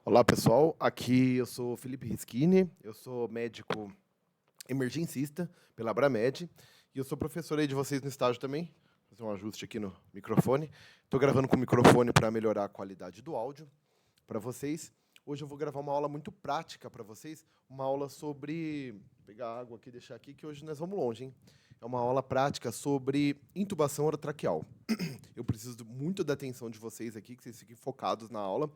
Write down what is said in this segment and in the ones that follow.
Olá, pessoal. Aqui eu sou Felipe Rischini, eu sou médico emergencista pela Abramed e eu sou professor aí de vocês no estágio também. Vou fazer um ajuste aqui no microfone. Estou gravando com o microfone para melhorar a qualidade do áudio para vocês. Hoje eu vou gravar uma aula muito prática para vocês, uma aula sobre... Vou pegar água aqui e deixar aqui, que hoje nós vamos longe, hein? É uma aula prática sobre intubação orotraqueal. Eu preciso muito da atenção de vocês aqui, que vocês fiquem focados na aula.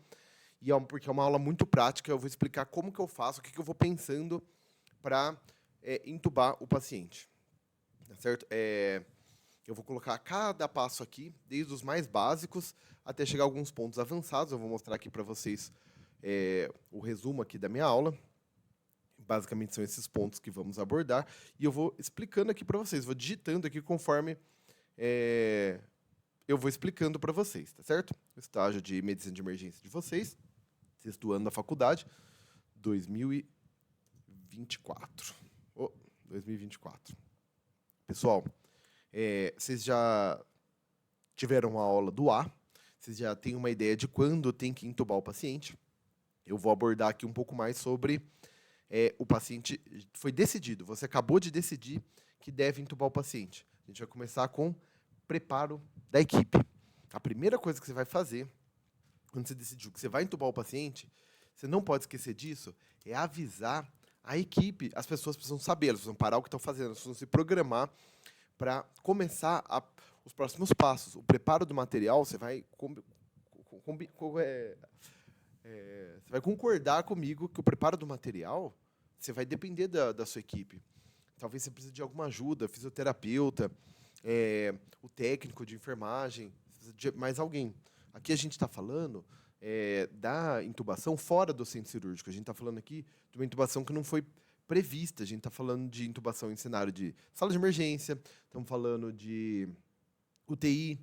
Porque é uma aula muito prática, eu vou explicar como que eu faço, o que eu vou pensando para intubar o paciente. Tá certo? Eu vou colocar cada passo aqui, desde os mais básicos até chegar a alguns pontos avançados. Eu vou mostrar aqui para vocês o resumo aqui da minha aula. Basicamente são esses pontos que vamos abordar. E eu vou explicando aqui para vocês, vou digitando aqui conforme eu vou explicando para vocês, tá certo? O estágio de medicina de emergência de vocês, sexto ano da faculdade, 2024. 2024. Pessoal, vocês já tiveram a aula do A, vocês já têm uma ideia de quando tem que intubar o paciente. Eu vou abordar aqui um pouco mais sobre o paciente foi decidido, você acabou de decidir que deve intubar o paciente. A gente vai começar com preparo da equipe. A primeira coisa que você vai fazer, quando você decidiu que você vai intubar o paciente, você não pode esquecer disso, é avisar a equipe. As pessoas precisam saber, elas precisam parar o que estão fazendo, elas precisam se programar para começar os próximos passos. O preparo do material, você vai você vai concordar comigo que o preparo do material você vai depender da sua equipe. Talvez você precise de alguma ajuda, fisioterapeuta, o técnico de enfermagem, de mais alguém. Aqui a gente está falando da intubação fora do centro cirúrgico. A gente está falando aqui de uma intubação que não foi prevista. A gente está falando de intubação em cenário de sala de emergência, estamos falando de UTI,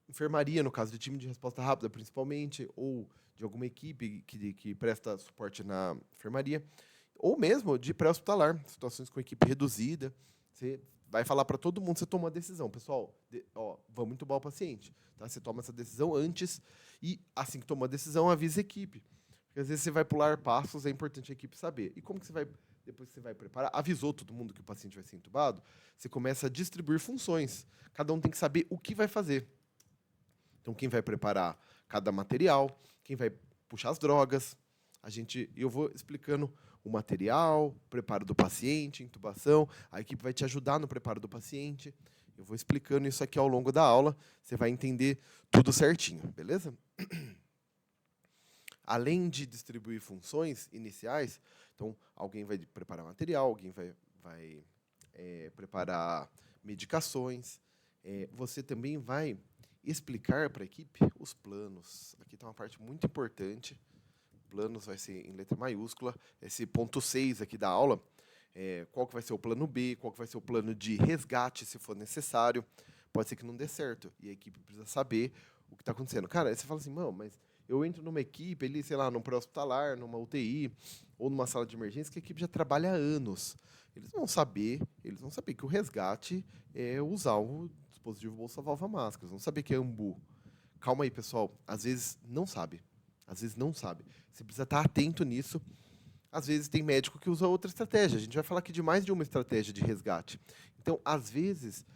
enfermaria, no caso de time de resposta rápida, principalmente, ou de alguma equipe que presta suporte na enfermaria, ou mesmo de pré-hospitalar, situações com equipe reduzida. Você vai falar para todo mundo, você toma uma decisão. Pessoal, vamos intubar o paciente. Tá? Você toma essa decisão antes e, assim que toma a decisão, avisa a equipe. Porque, às vezes, você vai pular passos, é importante a equipe saber. E como que você vai, depois que você vai preparar, avisou todo mundo que o paciente vai ser intubado, você começa a distribuir funções. Cada um tem que saber o que vai fazer. Então, quem vai preparar cada material, quem vai puxar as drogas. Eu vou explicando o material, preparo do paciente, intubação. A equipe vai te ajudar no preparo do paciente. Eu vou explicando isso aqui ao longo da aula. Você vai entender tudo certinho, beleza? Além de distribuir funções iniciais, então, alguém vai preparar material, alguém vai preparar medicações. Você também vai explicar para a equipe os planos. Aqui está uma parte muito importante. Planos vai ser em letra maiúscula. Esse ponto 6 aqui da aula, qual que vai ser o plano B, qual que vai ser o plano de resgate, se for necessário. Pode ser que não dê certo, e a equipe precisa saber o que está acontecendo. Cara, aí você fala assim, mas eu entro numa equipe, ali, sei lá, num pré-hospitalar, numa UTI, ou numa sala de emergência, que a equipe já trabalha há anos. Eles vão saber que o resgate é usar o dispositivo bolsa-válvula máscara. Eles vão saber que é AMBU. Calma aí, pessoal. Às vezes não sabe. Às vezes não sabe. Você precisa estar atento nisso. Às vezes tem médico que usa outra estratégia. A gente vai falar aqui de mais de uma estratégia de resgate. Então, às vezes,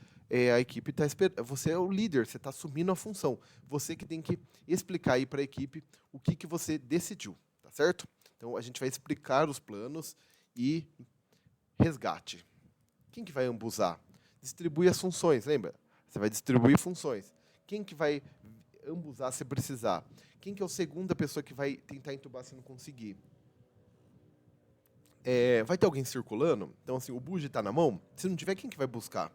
a equipe está esperando. Você é o líder, você está assumindo a função. Você que tem que explicar aí para a equipe o que você decidiu, tá certo? Então, a gente vai explicar os planos e resgate. Quem que vai ambusar? Distribui as funções, lembra? Você vai distribuir funções. Quem que vai ambusar se precisar? Quem que é a segunda pessoa que vai tentar entubar se não conseguir? Vai ter alguém circulando? Então, assim, o bugie está na mão? Se não tiver, quem que vai buscar?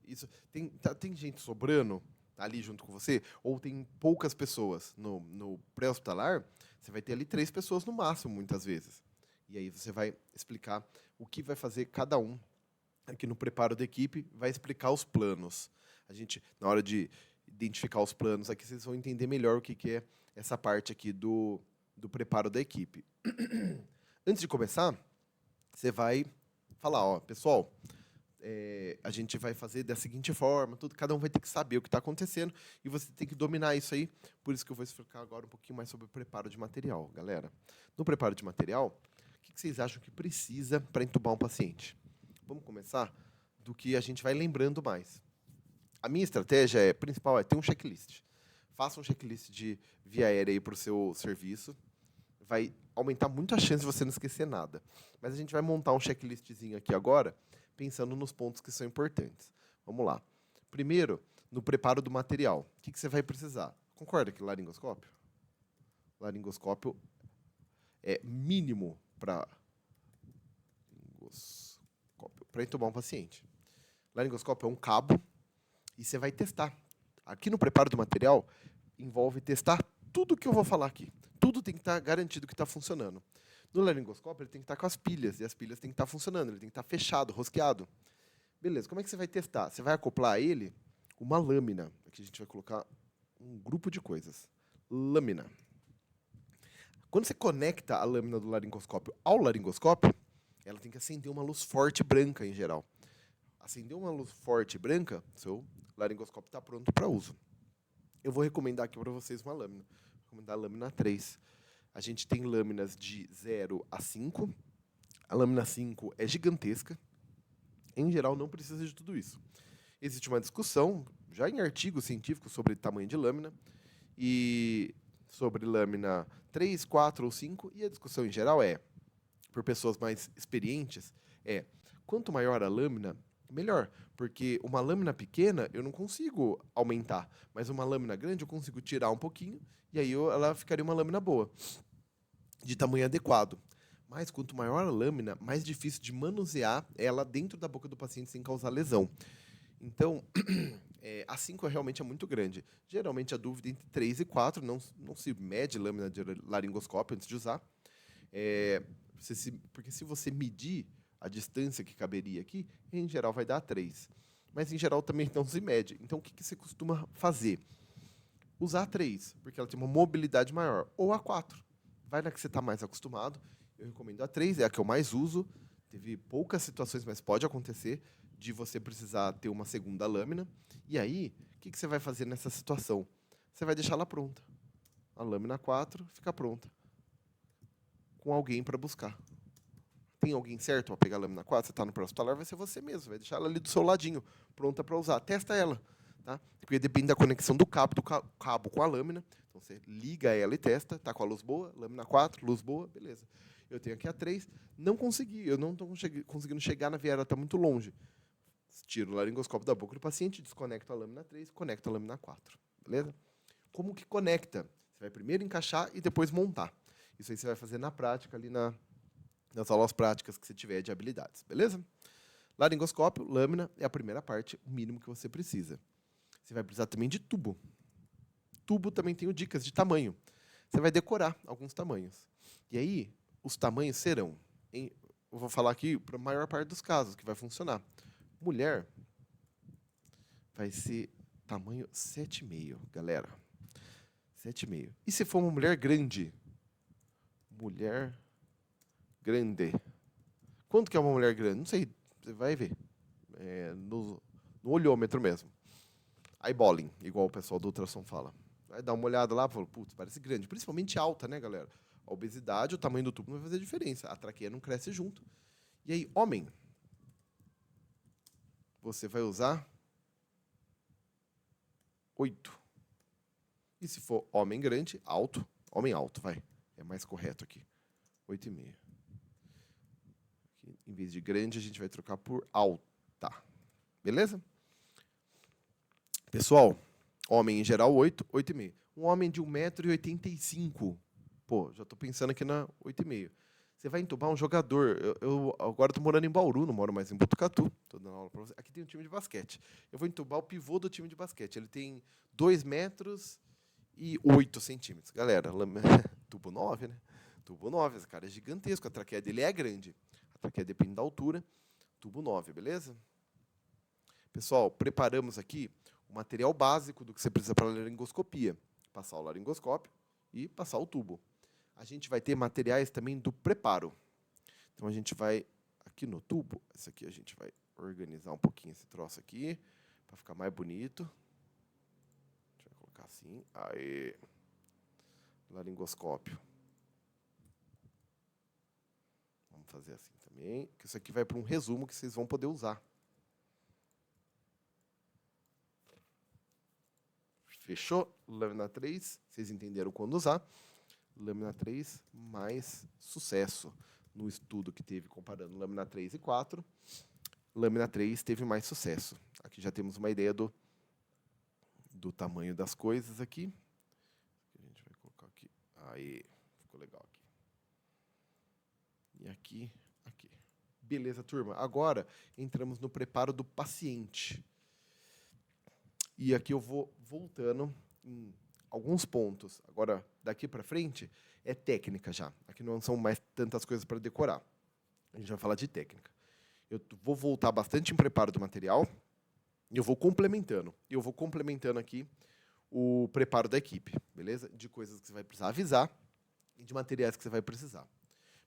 Então, tem gente sobrando ali junto com você? Ou tem poucas pessoas no pré-hospitalar? Você vai ter ali 3 pessoas no máximo, muitas vezes. E aí você vai explicar o que vai fazer cada um. Aqui no preparo da equipe, vai explicar os planos. A gente, na hora de identificar os planos, aqui vocês vão entender melhor o que é essa parte aqui do preparo da equipe. Antes de começar, você vai falar, pessoal, a gente vai fazer da seguinte forma, tudo, cada um vai ter que saber o que está acontecendo e você tem que dominar isso aí. Por isso que eu vou explicar agora um pouquinho mais sobre o preparo de material, galera. No preparo de material, o que vocês acham que precisa para entubar um paciente? Vamos começar do que a gente vai lembrando mais. A minha estratégia principal é ter um checklist. Faça um checklist de via aérea para o seu serviço. Vai aumentar muito a chance de você não esquecer nada. Mas a gente vai montar um checklistzinho aqui agora, pensando nos pontos que são importantes. Vamos lá. Primeiro, no preparo do material. O que você vai precisar? Concorda que laringoscópio? Laringoscópio é mínimo para entubar um paciente. Laringoscópio é um cabo e você vai testar. Aqui no preparo do material, envolve testar tudo que eu vou falar aqui. Tudo tem que estar garantido que está funcionando. No laringoscópio, ele tem que estar com as pilhas, e as pilhas têm que estar funcionando, ele tem que estar fechado, rosqueado. Beleza, como é que você vai testar? Você vai acoplar a ele uma lâmina. Aqui a gente vai colocar um grupo de coisas. Lâmina. Quando você conecta a lâmina do laringoscópio ao laringoscópio, ela tem que acender uma luz forte branca, em geral. Acender uma luz forte branca, seu laringoscópio está pronto para uso. Eu vou recomendar aqui para vocês uma lâmina. Vou recomendar a lâmina 3. A gente tem lâminas de 0 a 5. A lâmina 5 é gigantesca. Em geral, não precisa de tudo isso. Existe uma discussão, já em artigos científicos, sobre tamanho de lâmina, e sobre lâmina 3, 4 ou 5, e a discussão em geral por pessoas mais experientes, quanto maior a lâmina, melhor, porque uma lâmina pequena eu não consigo aumentar, mas uma lâmina grande eu consigo tirar um pouquinho, e aí ela ficaria uma lâmina boa, de tamanho adequado. Mas quanto maior a lâmina, mais difícil de manusear ela dentro da boca do paciente sem causar lesão. Então, a 5 realmente é muito grande. Geralmente a dúvida é entre 3 e 4, não se mede lâmina de laringoscópio antes de usar. Porque se você medir a distância que caberia aqui, em geral vai dar 3. Mas em geral também não se mede. Então o que você costuma fazer? Usar a 3, porque ela tem uma mobilidade maior. Ou a 4. Vai na que você está mais acostumado. Eu recomendo a 3, é a que eu mais uso. Teve poucas situações, mas pode acontecer, de você precisar ter uma segunda lâmina. E aí, o que você vai fazer nessa situação? Você vai deixar ela pronta. A lâmina 4 fica pronta. Com alguém para buscar. Tem alguém certo para pegar a lâmina 4? Você está no pré-hospitalar, vai ser você mesmo. Vai deixar ela ali do seu ladinho, pronta para usar. Testa ela. Tá? Porque depende da conexão do cabo com a lâmina. Então, você liga ela e testa. Está com a luz boa, lâmina 4, luz boa, beleza. Eu tenho aqui a 3. Não consegui. Eu não estou conseguindo chegar na viária, ela está muito longe. Tiro o laringoscópio da boca do paciente, desconecto a lâmina 3, conecto a lâmina 4. Beleza? Como que conecta? Você vai primeiro encaixar e depois montar. Isso aí você vai fazer na prática, ali nas aulas práticas que você tiver de habilidades. Beleza? Laringoscópio, lâmina, é a primeira parte, o mínimo que você precisa. Você vai precisar também de tubo. Tubo também tem dicas de tamanho. Você vai decorar alguns tamanhos. E aí, os tamanhos serão... eu vou falar aqui para a maior parte dos casos que vai funcionar. Mulher vai ser tamanho 7,5, galera. 7,5. E se for uma mulher grande? Mulher grande. Quanto que é uma mulher grande? Não sei, você vai ver. No olhômetro mesmo. Eyeballing, igual o pessoal do ultrassom fala. Vai dar uma olhada lá e fala, putz, parece grande. Principalmente alta, né, galera? A obesidade, o tamanho do tubo não vai fazer diferença. A traqueia não cresce junto. E aí, homem, você vai usar 8. E se for homem grande, alto, homem alto, vai. É mais correto aqui. 8,5. Aqui, em vez de grande, a gente vai trocar por alta. Beleza? Pessoal, homem em geral 8, 8,5. Um homem de 1,85 m. Pô, já estou pensando aqui na 8,5. Você vai entubar um jogador. Eu agora estou morando em Bauru, não moro mais em Botucatu. Estou dando aula para você. Aqui tem um time de basquete. Eu vou entubar o pivô do time de basquete. Ele tem 2 metros e 8 centímetros. Galera, tubo 9, né? Tubo 9, esse cara é gigantesco. A traqueia dele é grande. A traqueia depende da altura. Tubo 9, beleza? Pessoal, preparamos aqui o material básico do que você precisa para a laringoscopia. Passar o laringoscópio e passar o tubo. A gente vai ter materiais também do preparo. Então, a gente vai aqui no tubo. Esse aqui a gente vai organizar um pouquinho esse troço aqui, para ficar mais bonito. Deixa eu colocar assim. Aí. Laringoscópio. Vamos fazer assim também, que isso aqui vai para um resumo que vocês vão poder usar. Fechou? Lâmina 3, vocês entenderam quando usar. Lâmina 3, mais sucesso. No estudo que teve comparando lâmina 3 e 4, lâmina 3 teve mais sucesso. Aqui já temos uma ideia do tamanho das coisas aqui. A gente vai colocar aqui. Aí, ficou legal aqui. E aqui, aqui. Beleza, turma. Agora, entramos no preparo do paciente. E aqui eu vou voltando em alguns pontos. Agora, daqui para frente, é técnica já. Aqui não são mais tantas coisas para decorar. A gente vai falar de técnica. Eu vou voltar bastante em preparo do material e eu vou complementando. Eu vou complementando aqui o preparo da equipe, beleza? De coisas que você vai precisar avisar e de materiais que você vai precisar.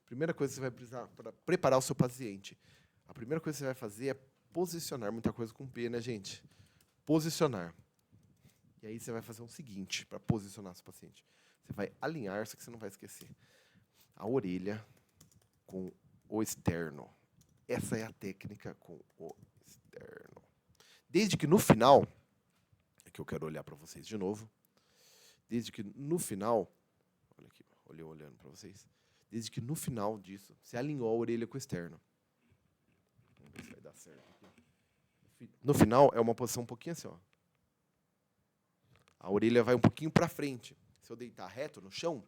Primeira coisa que você vai precisar para preparar o seu paciente. A primeira coisa que você vai fazer é posicionar. Muita coisa com P, né, gente? Posicionar. E aí você vai fazer o seguinte para posicionar seu paciente. Você vai alinhar, isso que você não vai esquecer, a orelha com o externo. Essa é a técnica com o externo. Desde que no final, é que eu quero olhar para vocês de novo, desde que no final, olha aqui, olhando para vocês, desde que no final disso, você alinhou a orelha com o externo. Vamos ver se vai dar certo aqui. No final, é uma posição um pouquinho assim, ó. A orelha vai um pouquinho para frente. Se eu deitar reto no chão,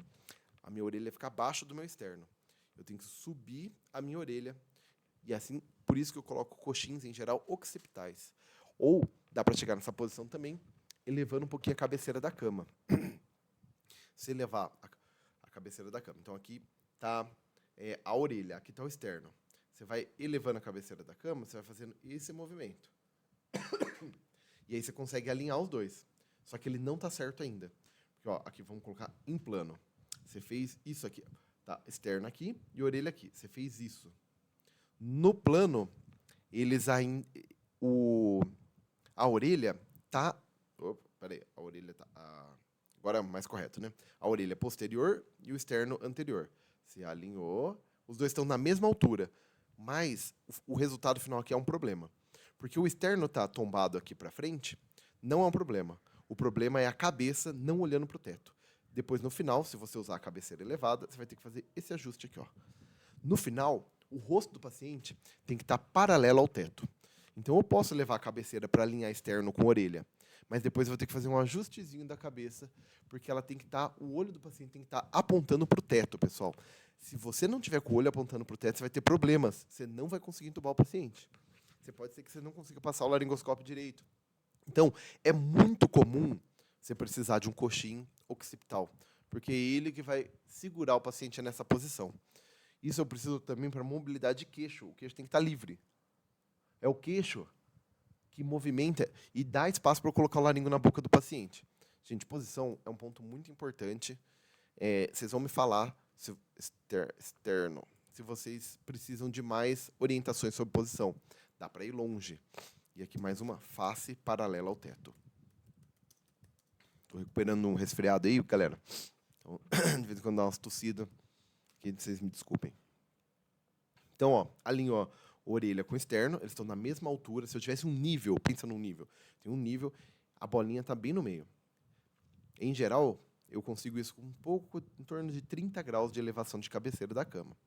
a minha orelha fica abaixo do meu externo. Eu tenho que subir a minha orelha. E assim, por isso que eu coloco coxins, em geral, occipitais. Ou dá para chegar nessa posição também, elevando um pouquinho a cabeceira da cama. Se elevar a cabeceira da cama. Então, aqui está a orelha, aqui está o externo. Você vai elevando a cabeceira da cama, você vai fazendo esse movimento. E aí você consegue alinhar os dois. Só que ele não está certo ainda. Porque, ó, aqui vamos colocar em plano. Você fez isso aqui. Tá, externo aqui e orelha aqui. Você fez isso. No plano, eles ainda... A orelha tá... Opa, peraí, a orelha tá... Agora é mais correto, né? A orelha posterior e o externo anterior. Você alinhou, os dois estão na mesma altura. Mas o resultado final aqui é um problema. Porque o externo está tombado aqui para frente, não é um problema. O problema é a cabeça não olhando para o teto. Depois, no final, se você usar a cabeceira elevada, você vai ter que fazer esse ajuste aqui, ó. No final, o rosto do paciente tem que estar paralelo ao teto. Então, eu posso levar a cabeceira para alinhar externo com a orelha, mas depois eu vou ter que fazer um ajustezinho da cabeça, porque ela tem que estar, o olho do paciente tem que estar apontando para o teto, pessoal. Se você não tiver com o olho apontando para o teto, você vai ter problemas. Você não vai conseguir entubar o paciente. Pode ser que você não consiga passar o laringoscópio direito. Então, é muito comum você precisar de um coxim occipital, porque é ele que vai segurar o paciente nessa posição. Isso eu preciso também para mobilidade de queixo. O queixo tem que estar livre. É o queixo que movimenta e dá espaço para eu colocar o laringo na boca do paciente. Gente, posição é um ponto muito importante. Vocês vão me falar, externo, se vocês precisam de mais orientações sobre posição. Dá para ir longe. E aqui mais uma, face paralela ao teto. Estou recuperando um resfriado aí, galera. Então, de vez em quando dá umas tossidas, que vocês me desculpem. Então, ó, alinhou a orelha com o externo, eles estão na mesma altura. Se eu tivesse um nível, pensa num nível. Tem um nível, a bolinha está bem no meio. Em geral, eu consigo isso com um pouco, em torno de 30 graus de elevação de cabeceira da cama.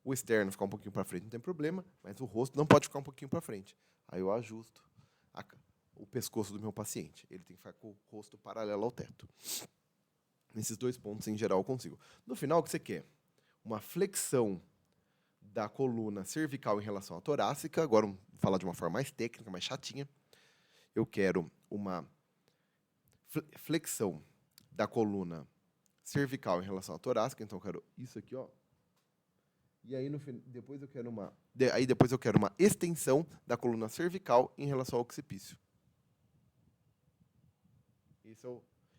O externo ficar um pouquinho para frente não tem problema, mas o rosto não pode ficar um pouquinho para frente. Aí eu ajusto o pescoço do meu paciente. Ele tem que ficar com o rosto paralelo ao teto. Nesses dois pontos, em geral, eu consigo. No final, o que você quer? Uma flexão da coluna cervical em relação à torácica. Agora, vou falar de uma forma mais técnica, mais chatinha. Eu quero uma flexão da coluna cervical em relação à torácica. Então, eu quero isso aqui, ó. E aí, depois eu quero uma extensão da coluna cervical em relação ao occipício.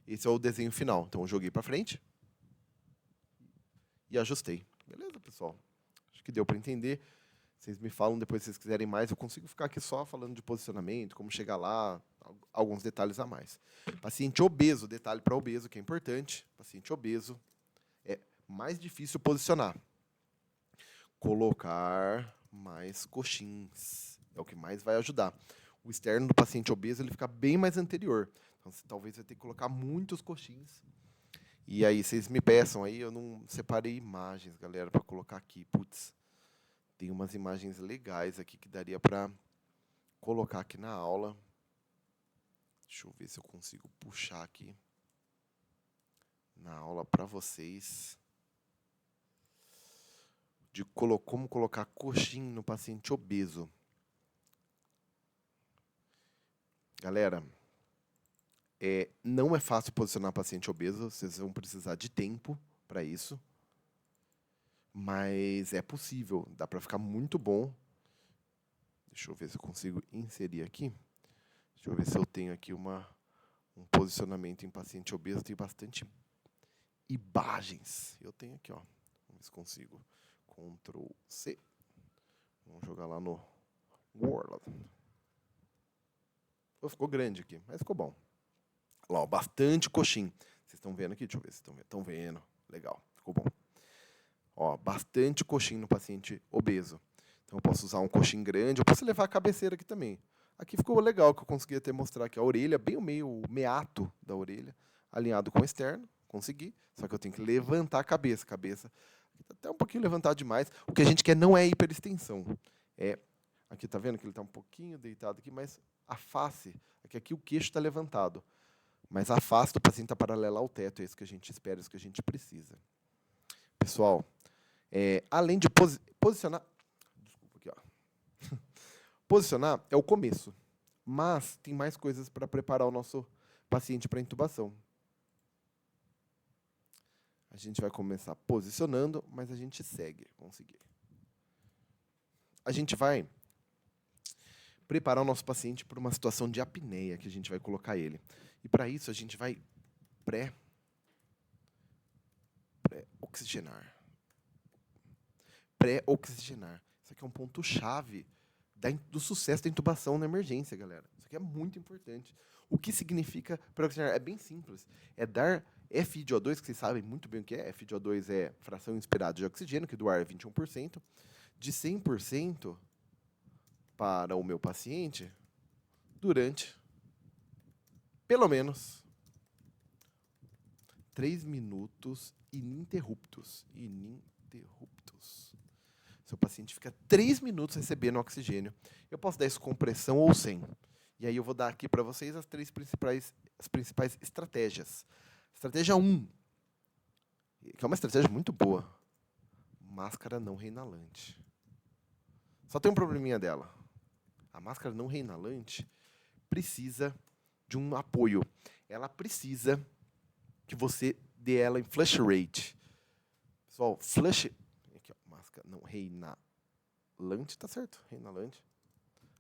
Esse é o desenho final. Então, eu joguei para frente e ajustei. Beleza, pessoal? Acho que deu para entender. Vocês me falam depois se vocês quiserem mais. Eu consigo ficar aqui só falando de posicionamento, como chegar lá, alguns detalhes a mais. Paciente obeso, detalhe para obeso, que é importante. Paciente obeso é mais difícil posicionar. Colocar mais coxins. É o que mais vai ajudar. O externo do paciente obeso ele fica bem mais anterior. Então, você talvez vai ter que colocar muitos coxins. E aí, vocês me peçam aí, eu não separei imagens, galera, para colocar aqui. Putz, tem umas imagens legais aqui que daria para colocar aqui na aula. Deixa eu ver se eu consigo puxar aqui na aula para vocês. De como colocar coxim no paciente obeso. Galera, não é fácil posicionar paciente obeso, vocês vão precisar de tempo para isso. Mas é possível, dá para ficar muito bom. Deixa eu ver se eu consigo inserir aqui. Deixa eu ver se eu tenho aqui um posicionamento em paciente obeso. Tem bastante imagens. Eu tenho aqui, ó. Vamos ver se consigo. Ctrl C. Vamos jogar lá no Word. Ficou grande aqui, mas ficou bom. Lá, ó, bastante coxim. Vocês estão vendo aqui? Deixa eu ver se estão vendo. Legal, ficou bom. Ó, bastante coxim no paciente obeso. Então, eu posso usar um coxim grande, eu posso levar a cabeceira aqui também. Aqui ficou legal, que eu consegui até mostrar aqui a orelha, bem o meato da orelha, alinhado com o externo, consegui. Só que eu tenho que levantar a cabeça. Cabeça está até um pouquinho levantado demais. O que a gente quer não é hiperextensão. Aqui está vendo que ele está um pouquinho deitado aqui, mas a face, aqui o queixo está levantado. Mas a face do paciente está paralela ao teto, é isso que a gente espera, é isso que a gente precisa. Pessoal, além de posicionar... Desculpa aqui, ó. Posicionar é o começo, mas tem mais coisas para preparar o nosso paciente para intubação. A gente vai começar posicionando, mas a gente segue. Vamos seguir. A gente vai preparar o nosso paciente para uma situação de apneia, que a gente vai colocar ele. E para isso a gente vai pré-oxigenar. Pré-oxigenar. Isso aqui é um ponto-chave do sucesso da intubação na emergência, galera. Isso aqui é muito importante. O que significa pré-oxigenar? É bem simples. É dar FiO2, que vocês sabem muito bem o que é. FiO2 é fração inspirada de oxigênio, que do ar é 21%. De 100% para o meu paciente durante, pelo menos, 3 minutos ininterruptos. Seu paciente fica 3 minutos recebendo oxigênio. Eu posso dar isso com pressão ou sem. E aí eu vou dar aqui para vocês as principais estratégias. Estratégia 1, que é uma estratégia muito boa. Máscara não reinalante. Só tem um probleminha dela. A máscara não reinalante precisa de um apoio. Ela precisa que você dê ela em flush rate. Pessoal, flush... Aqui, ó, máscara não reinalante, tá certo? Reinalante.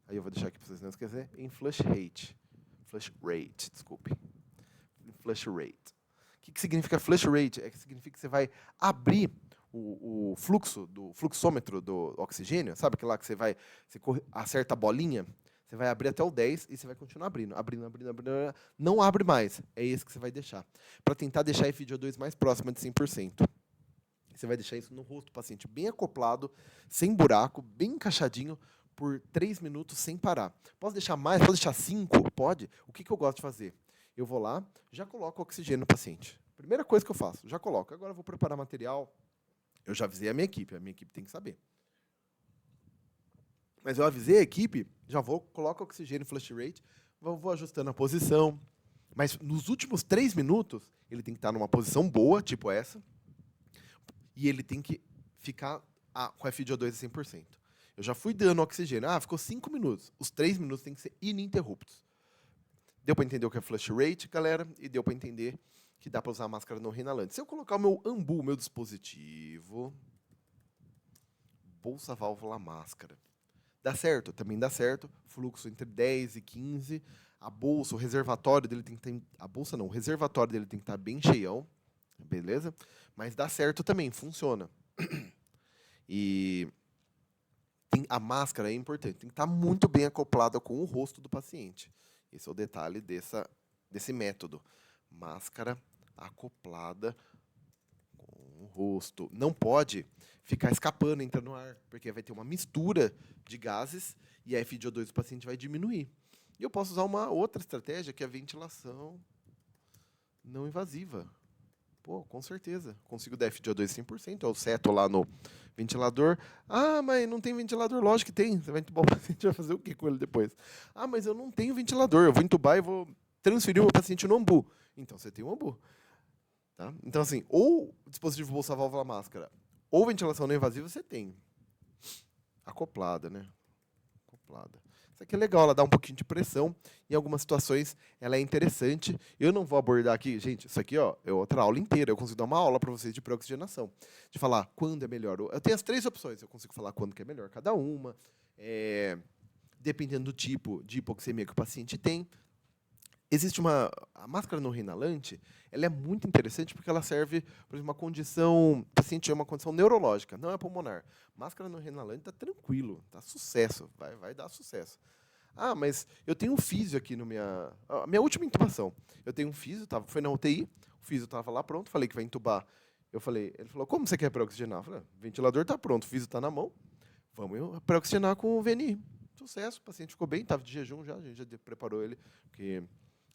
Aí eu vou deixar aqui para vocês não esquecerem. Em flush rate. Flush rate, desculpe. Flush rate. O que significa flush rate? É que significa que você vai abrir o fluxo do fluxômetro do oxigênio, sabe que lá que você acerta a bolinha, você vai abrir até o 10 e você vai continuar abrindo, não abre mais, é esse que você vai deixar, para tentar deixar a FiO2 mais próxima de 100%. Você vai deixar isso no rosto do paciente, bem acoplado, sem buraco, bem encaixadinho, por 3 minutos sem parar. Posso deixar mais? Posso deixar 5? Pode. O que eu gosto de fazer? Eu vou lá, já coloco o oxigênio no paciente. Primeira coisa que eu faço, já coloco. Agora eu vou preparar material. Eu já avisei a minha equipe tem que saber. Mas eu avisei a equipe, já coloco o oxigênio flush rate, vou ajustando a posição. Mas nos últimos 3 minutos, ele tem que estar numa posição boa, tipo essa, e ele tem que ficar com a FiO2 a 100%. Eu já fui dando oxigênio. Ficou 5 minutos. Os 3 minutos tem que ser ininterruptos. Deu para entender o que é flush rate, galera? E deu para entender que dá para usar a máscara não reinalante. Se eu colocar o meu AMBU, meu dispositivo, bolsa, válvula, máscara, dá certo? Também dá certo. Fluxo entre 10 e 15. A bolsa, o reservatório dele tem que ter... A bolsa não, o reservatório dele tem que estar bem cheião. Beleza? Mas dá certo também, funciona. E a máscara é importante, tem que estar muito bem acoplada com o rosto do paciente. Esse é o detalhe desse método. Máscara acoplada com o rosto. Não pode ficar escapando, entrando no ar, porque vai ter uma mistura de gases e a FiO2 do paciente vai diminuir. E eu posso usar uma outra estratégia, que é a ventilação não invasiva. Pô, com certeza. Consigo dar FiO2 100%, eu seto lá no ventilador. Ah, mas não tem ventilador. Lógico que tem. Você vai entubar o paciente, vai fazer o que com ele depois? Ah, mas eu não tenho ventilador. Eu vou entubar e vou transferir o meu paciente no ambu. Então, você tem um ambu. Tá? Então, assim, ou dispositivo bolsa válvula máscara, ou ventilação não invasiva, você tem. Acoplada, né? Acoplada. Isso aqui é legal, ela dá um pouquinho de pressão. Em algumas situações, ela é interessante. Eu não vou abordar aqui, gente, isso aqui ó, é outra aula inteira. Eu consigo dar uma aula para vocês de pré-oxigenação. De falar quando é melhor. Eu tenho as 3 opções. Eu consigo falar quando que é melhor cada uma. Dependendo do tipo de hipoxemia que o paciente tem. Existe a máscara não reinalante, ela é muito interessante porque ela serve para uma condição, o paciente é uma condição neurológica, não é pulmonar. Máscara não reinalante está tranquilo, está sucesso, vai dar sucesso. Ah, mas eu tenho um físio aqui no a minha última intubação. Eu tenho um físio, foi na UTI, o físio estava lá pronto, falei que vai intubar. Ele falou, como você quer pré-oxigenar? Eu falei, o ventilador está pronto, o físio está na mão, vamos pré-oxigenar com o VNI. Sucesso, o paciente ficou bem, estava de jejum já, a gente já preparou ele, porque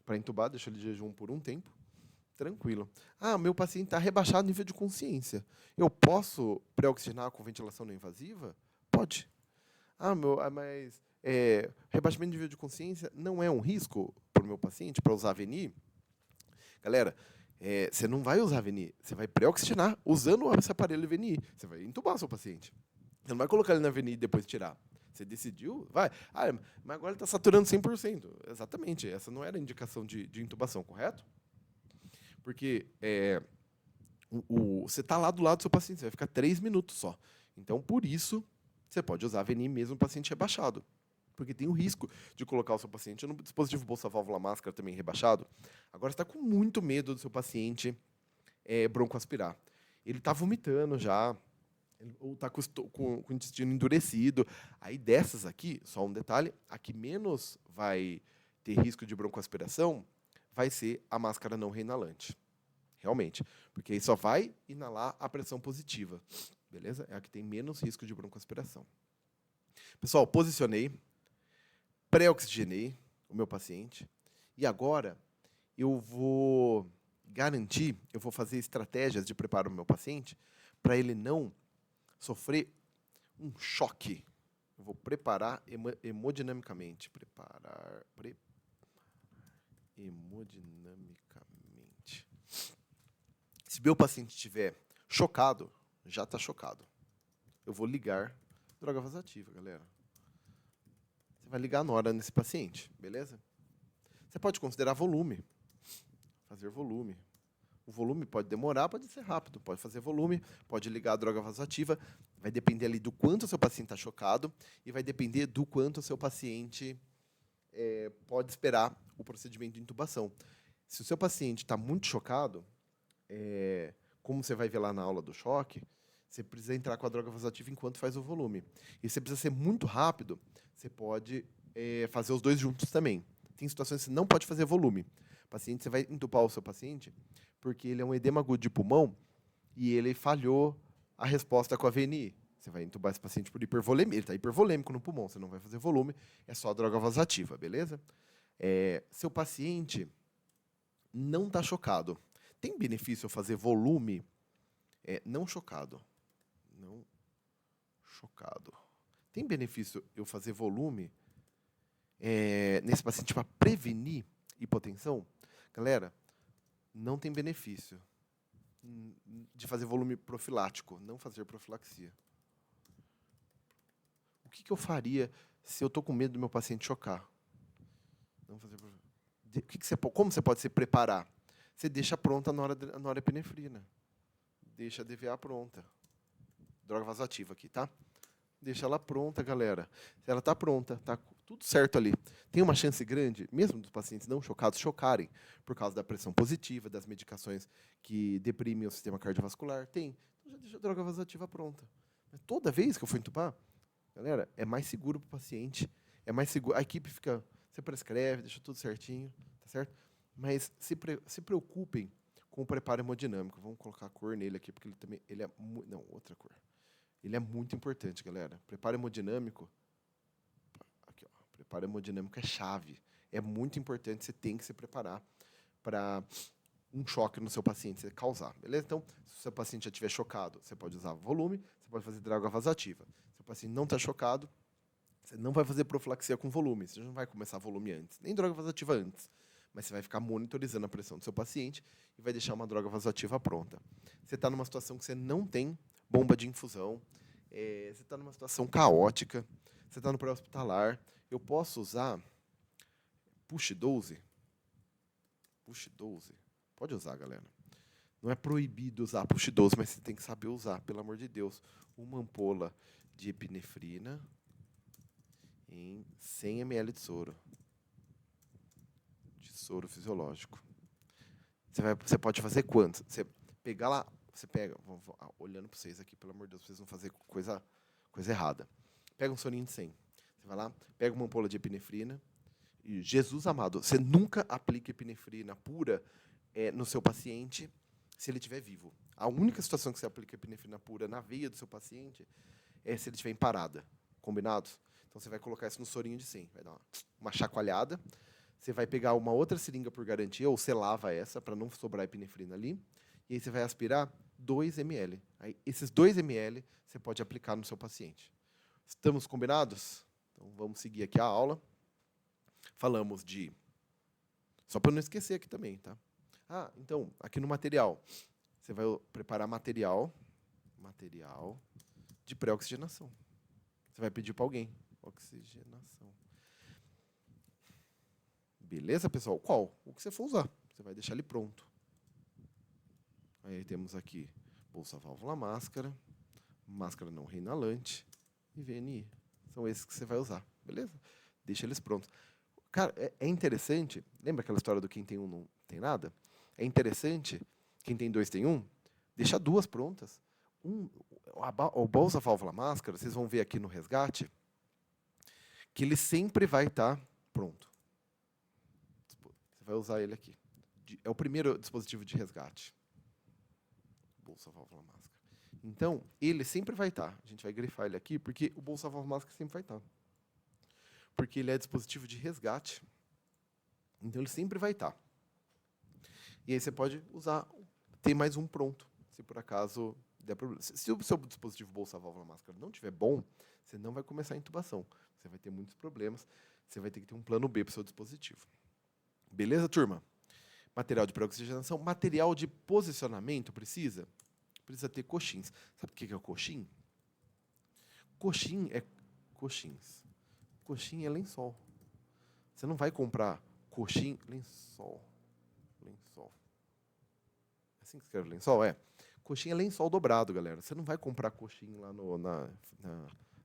para entubar, deixa ele de jejum por um tempo. Tranquilo. Ah, meu paciente está rebaixado no nível de consciência. Eu posso pré-oxigenar com ventilação não invasiva? Pode. Ah, mas rebaixamento de nível de consciência não é um risco para o meu paciente, para usar VNI? Galera, você não vai usar VNI, você vai pré-oxigenar usando esse aparelho VNI. Você vai entubar seu paciente. Você não vai colocar ele na VNI e depois tirar. Você decidiu? Vai. Ah, mas agora ele está saturando 100%. Exatamente. Essa não era a indicação de intubação, correto? Porque você está lá do lado do seu paciente, você vai ficar 3 minutos só. Então, por isso, você pode usar VNI mesmo no paciente rebaixado. Porque tem o risco de colocar o seu paciente no dispositivo bolsa-válvula máscara também rebaixado. Agora, você está com muito medo do seu paciente broncoaspirar. Ele está vomitando já, ou está com o intestino endurecido. Aí dessas aqui, só um detalhe, a que menos vai ter risco de broncoaspiração vai ser a máscara não reinalante. Realmente. Porque aí só vai inalar a pressão positiva. Beleza? É a que tem menos risco de broncoaspiração. Pessoal, posicionei, pré-oxigenei o meu paciente. E agora eu vou garantir, eu vou fazer estratégias de preparo do meu paciente para ele não sofrer um choque. Eu vou preparar hemodinamicamente. Hemodinamicamente. Se meu paciente estiver chocado, já está chocado. Eu vou ligar droga vasoativa, galera. Você vai ligar na hora nesse paciente, beleza? Você pode considerar volume. Fazer volume. O volume pode demorar, pode ser rápido, pode fazer volume, pode ligar a droga vasoativa, vai depender ali do quanto o seu paciente está chocado e vai depender do quanto o seu paciente pode esperar o procedimento de intubação. Se o seu paciente está muito chocado, como você vai ver lá na aula do choque, você precisa entrar com a droga vasoativa enquanto faz o volume. E se você precisa ser muito rápido, você pode fazer os dois juntos também. Tem situações que você não pode fazer volume. Você vai entubar o seu paciente porque ele é um edema agudo de pulmão e ele falhou a resposta com a VNI. Você vai entubar esse paciente por hipervolemia. Ele está hipervolêmico no pulmão, você não vai fazer volume, é só droga vasoativa, beleza? Seu paciente não está chocado. Tem benefício eu fazer volume não chocado? Não chocado. Tem benefício eu fazer volume nesse paciente para prevenir hipotensão? Galera, não tem benefício de fazer volume profilático, não fazer profilaxia. O que eu faria se eu estou com medo do meu paciente chocar? Não fazer como você pode se preparar? Você deixa pronta a norepinefrina. Deixa a DVA pronta. Droga vasoativa aqui, tá? Deixa ela pronta, galera. Se ela está pronta, tá tudo certo ali. Tem uma chance grande, mesmo dos pacientes não chocados, chocarem por causa da pressão positiva, das medicações que deprimem o sistema cardiovascular. Tem. Então já deixa a droga vasoativa pronta. Mas toda vez que eu for entubar, Galera, é mais seguro para o paciente, é mais seguro. A equipe fica, você prescreve, deixa tudo certinho, tá certo? Mas se preocupem com o preparo hemodinâmico. Vamos colocar a cor nele aqui, porque ele é não, outra cor. Ele é muito importante, galera. Preparo hemodinâmico, aqui, ó, preparo hemodinâmico é chave. É muito importante, você tem que se preparar para um choque no seu paciente você causar, beleza? Então, se o seu paciente já estiver chocado, você pode usar volume, você pode fazer droga vasoativa. Se o paciente não está chocado, você não vai fazer profilaxia com volume, você não vai começar volume antes, nem droga vasoativa antes, mas você vai ficar monitorizando a pressão do seu paciente e vai deixar uma droga vasoativa pronta. Você está numa situação que você não tem bomba de infusão, você está numa situação caótica, você está no pré-hospitalar, eu posso usar push 12? Push 12? Pode usar, galera. Não é proibido usar push 12, mas você tem que saber usar, pelo amor de Deus. Uma ampola de epinefrina em 100 ml de soro. De soro fisiológico. Você pode fazer quantos? Você pegar lá, você pega, olhando para vocês aqui, pelo amor de Deus, vocês vão fazer coisa errada. Pega um sorinho de 100. Você vai lá, pega uma ampola de epinefrina. E, Jesus amado, você nunca aplica epinefrina pura no seu paciente se ele estiver vivo. A única situação que você aplica epinefrina pura na veia do seu paciente é se ele estiver em parada. Combinados? Então você vai colocar isso no sorinho de 100. Vai dar uma chacoalhada. Você vai pegar uma outra seringa por garantia, ou você lava essa para não sobrar epinefrina ali. E aí você vai aspirar 2 ml. Aí, esses 2 ml você pode aplicar no seu paciente. Estamos combinados? Então vamos seguir aqui a aula. Falamos de... Só para não esquecer aqui também, tá? Então, aqui no material, você vai preparar material de pré-oxigenação. Você vai pedir para alguém. Oxigenação. Beleza, pessoal? Qual? O que você for usar. Você vai deixar ele pronto. Aí temos aqui bolsa válvula máscara, máscara não reinalante e VNI. São esses que você vai usar, beleza? Deixa eles prontos. Cara, é interessante, lembra aquela história do quem tem um não tem nada? É interessante, quem tem dois tem um, deixa duas prontas. O bolsa válvula máscara, vocês vão ver aqui no resgate, que ele sempre vai estar pronto. Você vai usar ele aqui. É o primeiro dispositivo de resgate. Bolsa válvula máscara. Então, ele sempre vai estar. A gente vai grifar ele aqui, porque o bolsa válvula máscara sempre vai estar. Porque ele é dispositivo de resgate. Então, ele sempre vai estar. E aí você pode usar, ter mais um pronto, se por acaso der problema. Se o seu dispositivo bolsa válvula máscara não estiver bom, você não vai começar a intubação. Você vai ter muitos problemas. Você vai ter que ter um plano B para o seu dispositivo. Beleza, turma? Material de pré-oxigenação. Material de posicionamento precisa ter coxins. Sabe o que é o coxim? Coxim é coxins. Coxim é lençol. Você não vai comprar coxim, lençol. Lençol. É assim que escreve lençol? É. Coxim é lençol dobrado, galera. Você não vai comprar coxim lá na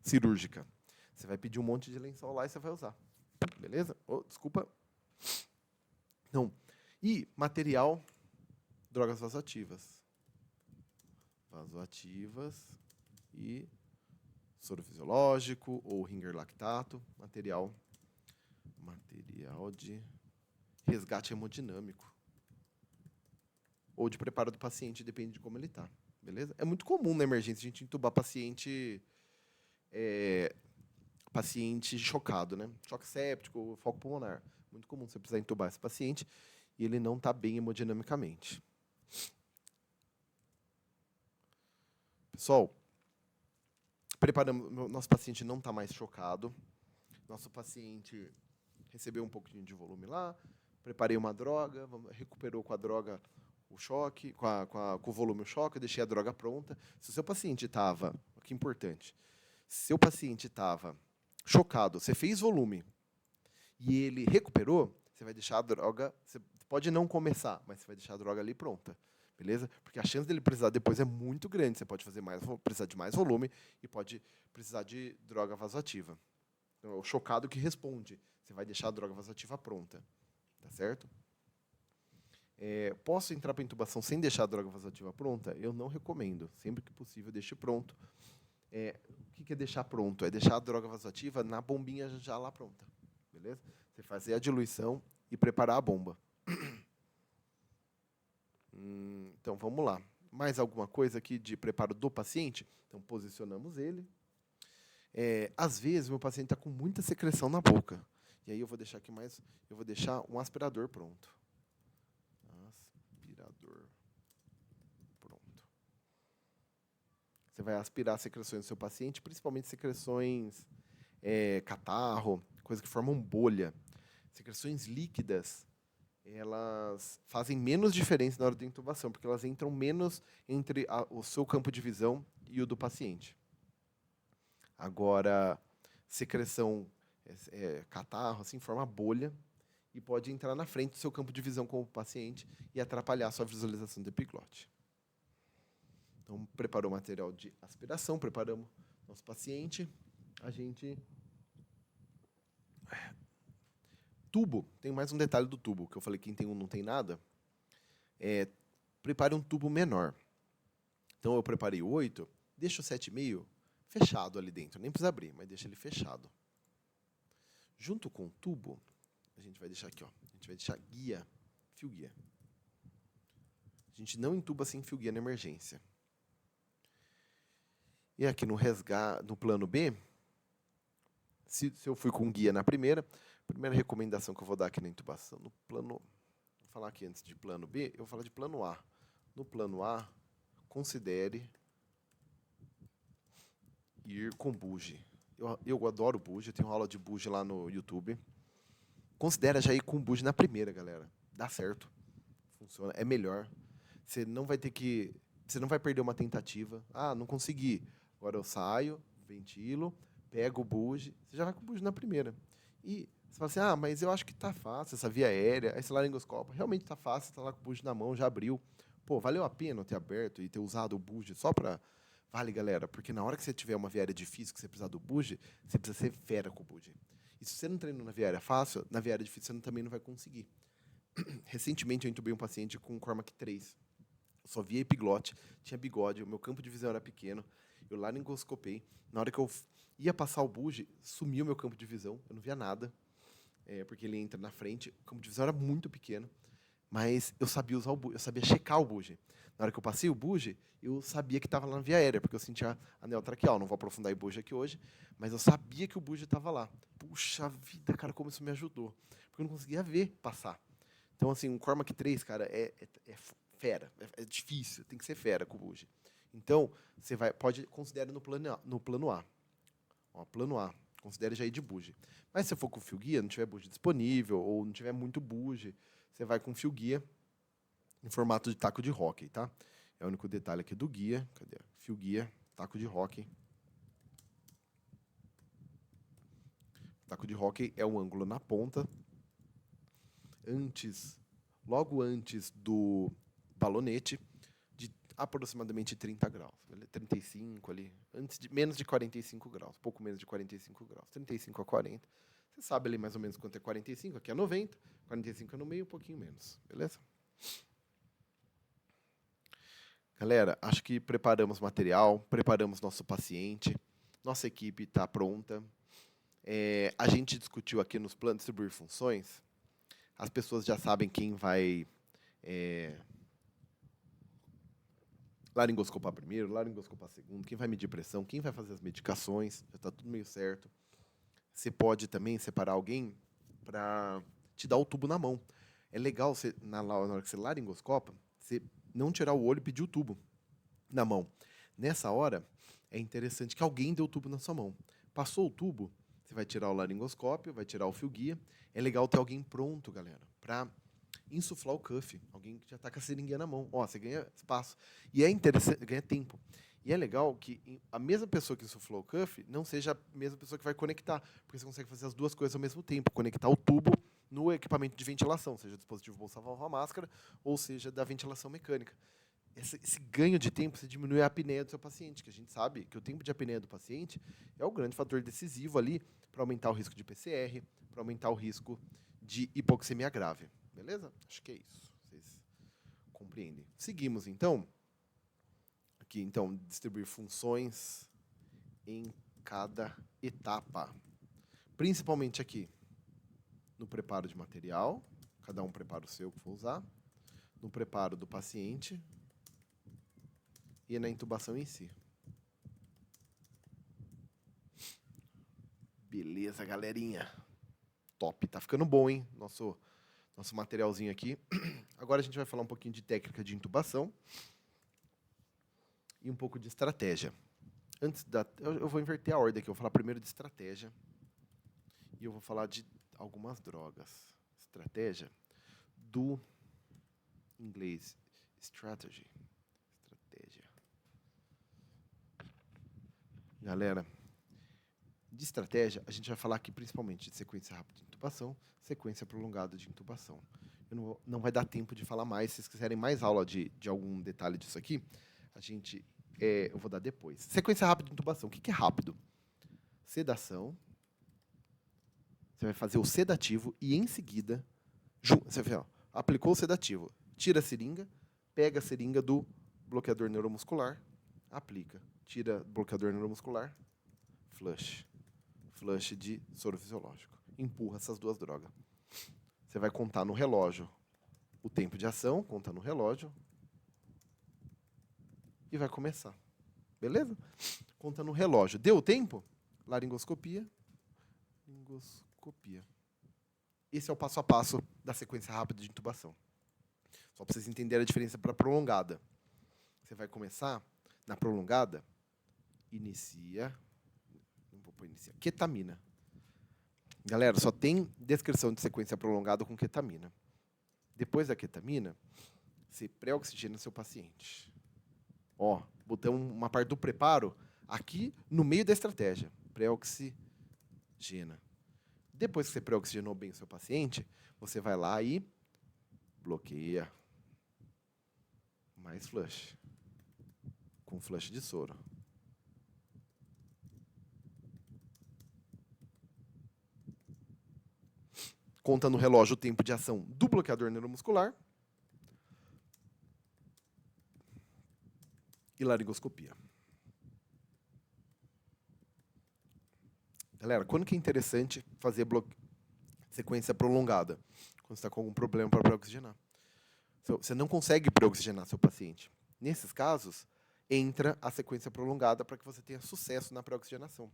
cirúrgica. Você vai pedir um monte de lençol lá e você vai usar. Beleza? Desculpa. Não. E material, drogas vasoativas. Vasoativas e soro fisiológico ou ringer lactato. Material de resgate hemodinâmico. Ou de preparo do paciente, depende de como ele está. Beleza? É muito comum na emergência a gente entubar paciente chocado, né? Choque séptico, foco pulmonar. Muito comum você precisar entubar esse paciente e ele não está bem hemodinamicamente. Pessoal, preparamos, nosso paciente não está mais chocado. Nosso paciente recebeu um pouquinho de volume lá, preparei uma droga, recuperou com a droga o choque, com o volume o choque, deixei a droga pronta. Se o seu paciente estava, que importante, se o seu paciente estava chocado, você fez volume e ele recuperou, você vai deixar a droga, você pode não começar, mas você vai deixar a droga ali pronta. Beleza? Porque a chance dele precisar depois é muito grande. Você pode precisar de mais volume e pode precisar de droga vasoativa. Então, é o chocado que responde. Você vai deixar a droga vasoativa pronta. Tá certo? Posso entrar para intubação sem deixar a droga vasoativa pronta? Eu não recomendo. Sempre que possível, deixe pronto. O que é deixar pronto? É deixar a droga vasoativa na bombinha já lá pronta. Beleza? Você fazer a diluição e preparar a bomba. Então, vamos lá. Mais alguma coisa aqui de preparo do paciente? Então, posicionamos ele. Às vezes, meu paciente está com muita secreção na boca. E aí eu vou deixar aqui mais... Eu vou deixar um aspirador pronto. Aspirador pronto. Você vai aspirar as secreções do seu paciente, principalmente secreções catarro, coisas que formam bolha. Secreções líquidas, elas fazem menos diferença na hora da intubação, porque elas entram menos entre o seu campo de visão e o do paciente. Agora, secreção catarro, assim, forma bolha e pode entrar na frente do seu campo de visão com o paciente e atrapalhar a sua visualização do epiglote. Então, preparou o material de aspiração, preparamos nosso paciente. A gente... Tubo, tem mais um detalhe do tubo, que eu falei que quem tem um não tem nada. Prepare um tubo menor. Então, eu preparei 8, deixa o 7,5 fechado ali dentro. Nem precisa abrir, mas deixa ele fechado. Junto com o tubo, a gente vai deixar aqui, ó. A gente vai deixar guia, fio guia. A gente não entuba sem fio guia na emergência. E aqui no plano B, se eu fui com guia na primeira recomendação que eu vou dar aqui na intubação, no plano... Vou falar aqui antes de plano B, eu vou falar de plano A. No plano A, considere ir com bugie. Eu adoro bugie, eu tenho aula de bugie lá no YouTube. Considera já ir com bugie na primeira, galera. Dá certo. Funciona, é melhor. Você não vai perder uma tentativa. Ah, não consegui. Agora eu saio, ventilo, pego o bugie, você já vai com o bugie na primeira. E você fala assim, ah, mas eu acho que tá fácil essa via aérea, esse laringoscópio, realmente tá fácil, tá lá com o bugie na mão, já abriu. Pô, valeu a pena ter aberto e ter usado o bugie só para... Vale, galera, porque na hora que você tiver uma via aérea difícil, que você precisar do bugie, você precisa ser fera com o bugie. E se você não treinou na via aérea fácil, na via aérea difícil você também não vai conseguir. Recentemente eu intubei um paciente com Cormac 3. Eu só via epiglote, tinha bigode, o meu campo de visão era pequeno, eu laringoscopei. Na hora que eu ia passar o bugie, sumiu o meu campo de visão, eu não via nada, porque ele entra na frente, o campo de visão era muito pequeno, mas eu sabia usar o bugie, eu sabia checar o bugie. Na hora que eu passei o bugie, eu sabia que estava lá na via aérea, porque eu sentia anel traqueal. Não vou aprofundar em bugie aqui hoje, mas eu sabia que o bugie estava lá. Puxa vida, cara, como isso me ajudou. Porque eu não conseguia ver passar. Então, assim, um Cormac 3, cara, é fera. É difícil, tem que ser fera com o bugie. Então, você pode considerar no plano A. Ó, plano A, considere já ir de bugie. Mas se você for com fio guia, não tiver bugie disponível, ou não tiver muito bugie, você vai com fio guia em formato de taco de hóquei, tá? É o único detalhe aqui do guia. Cadê? Fio guia, taco de hóquei. Taco de hóquei é um ângulo na ponta. Logo antes do balonete, de aproximadamente 30 graus. 35 ali, menos de 45 graus, pouco menos de 45 graus. 35 a 40. Você sabe ali mais ou menos quanto é 45, aqui é 90. 45 é no meio, um pouquinho menos. Beleza? Galera, acho que preparamos material, preparamos nosso paciente, nossa equipe está pronta. A gente discutiu aqui nos planos de distribuir funções, as pessoas já sabem quem vai laringoscopar primeiro, laringoscopar segundo, quem vai medir pressão, quem vai fazer as medicações, já está tudo meio certo. Você pode também separar alguém para te dar o tubo na mão. É legal, na hora que você laringoscopa, você não tirar o olho e pedir o tubo na mão. Nessa hora, é interessante que alguém dê o tubo na sua mão. Passou o tubo, você vai tirar o laringoscópio, vai tirar o fio guia. É legal ter alguém pronto, galera, para insuflar o cuff. Alguém que já está com a seringuinha na mão. Ó, você ganha espaço. E é interessante, ganha tempo. E é legal que a mesma pessoa que insuflou o cuff não seja a mesma pessoa que vai conectar, porque você consegue fazer as duas coisas ao mesmo tempo. Conectar o tubo no equipamento de ventilação, seja dispositivo bolsa-válvula máscara, ou seja, da ventilação mecânica. Esse ganho de tempo, você diminui a apneia do seu paciente, que a gente sabe que o tempo de apneia do paciente é o grande fator decisivo ali para aumentar o risco de PCR, para aumentar o risco de hipoxemia grave. Beleza? Acho que é isso. Vocês compreendem. Seguimos, então. Aqui, então, distribuir funções. em cada etapa. Principalmente aqui, no preparo de material, cada um prepara o seu que for usar, no preparo do paciente e na intubação em si. Beleza, galerinha. Top, tá ficando bom, hein? Nosso materialzinho aqui. Agora a gente vai falar um pouquinho de técnica de intubação e um pouco de estratégia. Eu vou inverter a ordem aqui, eu vou falar primeiro de estratégia e eu vou falar de algumas drogas. Estratégia do inglês strategy. Estratégia. Galera, de estratégia, a gente vai falar aqui principalmente de sequência rápida de intubação, sequência prolongada de intubação. Não vai dar tempo de falar mais. Se vocês quiserem mais aula de algum detalhe disso aqui, eu vou dar depois. Sequência rápida de intubação. O que é rápido? Sedação. Você vai fazer o sedativo e, em seguida, você vê, ó, aplicou o sedativo, tira a seringa, pega a seringa do bloqueador neuromuscular, aplica. Tira o bloqueador neuromuscular, flush. Flush de soro fisiológico. Empurra essas duas drogas. Você vai contar no relógio o tempo de ação, conta no relógio e vai começar. Beleza? Conta no relógio. Deu o tempo? Laringoscopia. Esse é o passo a passo da sequência rápida de intubação. Só para vocês entenderem a diferença para a prolongada. Você vai começar na prolongada, inicia ketamina. Galera, só tem descrição de sequência prolongada com ketamina. Depois da ketamina, você pré-oxigena seu paciente. Ó, botamos uma parte do preparo aqui no meio da estratégia. Pré-oxigena. Depois que você pré-oxigenou bem o seu paciente, você vai lá e bloqueia. Mais flush. Com flush de soro. Conta no relógio o tempo de ação do bloqueador neuromuscular. E laringoscopia. Galera, quando que é interessante fazer sequência prolongada? Quando você está com algum problema para pré-oxigenar. Você não consegue pré-oxigenar seu paciente. Nesses casos, entra a sequência prolongada para que você tenha sucesso na pré-oxigenação.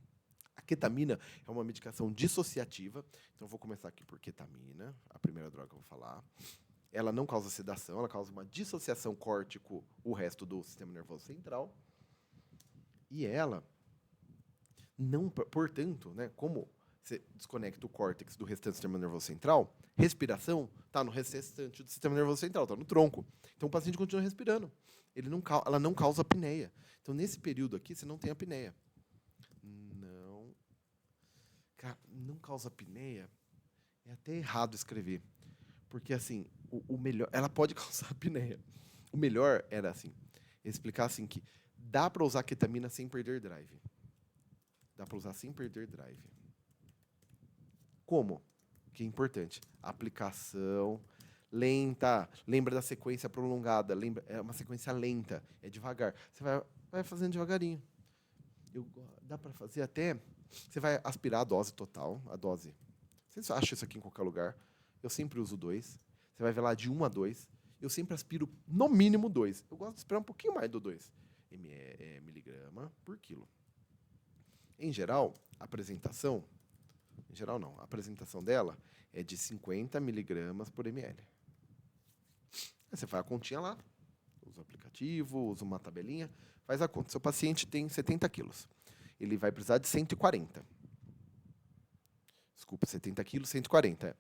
A ketamina é uma medicação dissociativa. Então, eu vou começar aqui por ketamina, a primeira droga que eu vou falar. Ela não causa sedação, ela causa uma dissociação córtico, o resto do sistema nervoso central. E ela, não, portanto, né, como você desconecta o córtex do restante do sistema nervoso central, respiração está no restante do sistema nervoso central, está no tronco. Então, o paciente continua respirando. Ela não causa apneia. Então, nesse período aqui, você não tem apneia. Não causa apneia, é até errado escrever. Porque, assim, o melhor... Ela pode causar apneia. O melhor era, assim, explicar assim que dá para usar ketamina sem perder drive. Dá para usar sem perder drive. Como? Que é importante. Aplicação lenta. Lembra da sequência prolongada. É uma sequência lenta. É devagar. Você vai fazendo devagarinho. Dá para fazer até... Você vai aspirar a dose total, a dose. Vocês acham isso aqui em qualquer lugar. Eu sempre uso 2. Você vai ver lá de 1 a 2. Eu sempre aspiro no mínimo 2. Eu gosto de aspirar um pouquinho mais do 2 miligrama por quilo. Em geral, a apresentação dela é de 50 miligramas por ml. Aí você faz a continha lá, usa o aplicativo, usa uma tabelinha, faz a conta. Seu paciente tem 70 quilos. Ele vai precisar de 140. Desculpa, 70 quilos, 140.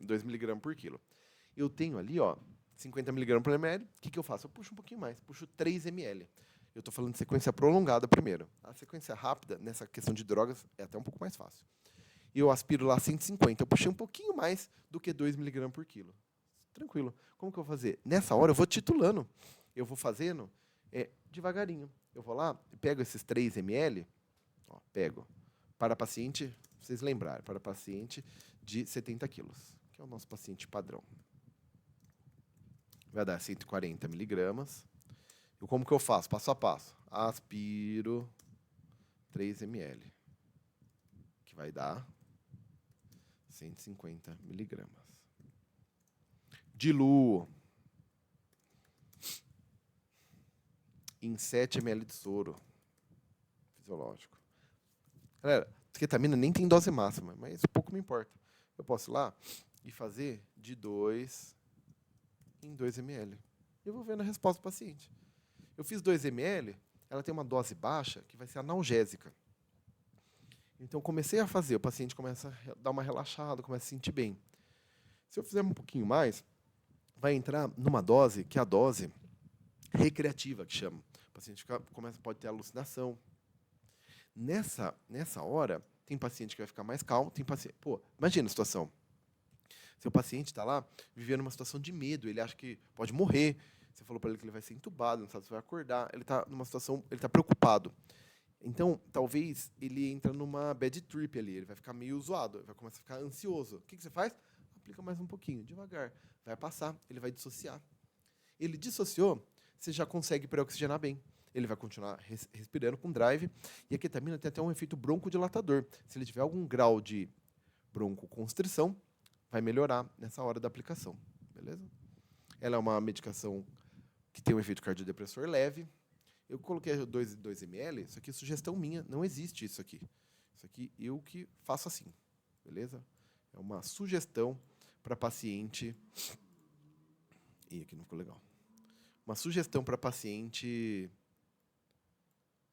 2 miligramas por quilo. Eu tenho ali, ó, 50 miligramas por ml. O que eu faço? Eu puxo um pouquinho mais, puxo 3 ml. Eu estou falando de sequência prolongada primeiro. A sequência rápida, nessa questão de drogas, é até um pouco mais fácil. Eu aspiro lá 150. Eu puxei um pouquinho mais do que 2 miligramas por quilo. Tranquilo. Como que eu vou fazer? Nessa hora, eu vou titulando. Eu vou fazendo devagarinho. Eu vou lá, pego esses 3 ml, ó, pego, para paciente, vocês lembrarem, para paciente de 70 quilos, que é o nosso paciente padrão. Vai dar 140 miligramas. E como que eu faço? Passo a passo. Aspiro 3 ml, que vai dar 150 miligramas. Diluo em 7 ml de soro fisiológico. Galera, ketamina nem tem dose máxima, mas pouco me importa. Eu posso ir lá e fazer de 2 em 2 ml. Eu vou vendo a resposta do paciente. Eu fiz 2 ml, ela tem uma dose baixa que vai ser analgésica. Então, comecei a fazer, o paciente começa a dar uma relaxada, começa a se sentir bem. Se eu fizer um pouquinho mais, vai entrar numa dose, que é a dose recreativa, que chama. O paciente pode ter alucinação. Nessa hora, tem paciente que vai ficar mais calmo, tem paciente... Pô, imagina a situação. Seu paciente está lá vivendo uma situação de medo, ele acha que pode morrer. Você falou para ele que ele vai ser entubado, não sabe se vai acordar. Ele está numa situação, ele está preocupado. Então, talvez ele entre numa bad trip ali, ele vai ficar meio zoado, ele vai começar a ficar ansioso. O que você faz? Aplica mais um pouquinho, devagar. Vai passar, ele vai dissociar. Ele dissociou, você já consegue pré-oxigenar bem. Ele vai continuar respirando com drive. E a ketamina tem até um efeito broncodilatador. Se ele tiver algum grau de broncoconstrição, vai melhorar nessa hora da aplicação. Beleza? Ela é uma medicação que tem um efeito cardiodepressor leve. Eu coloquei 2 ml, isso aqui é sugestão minha, não existe isso aqui. Isso aqui eu que faço assim, beleza? É uma sugestão para paciente... Ih, aqui não ficou legal. Uma sugestão para paciente...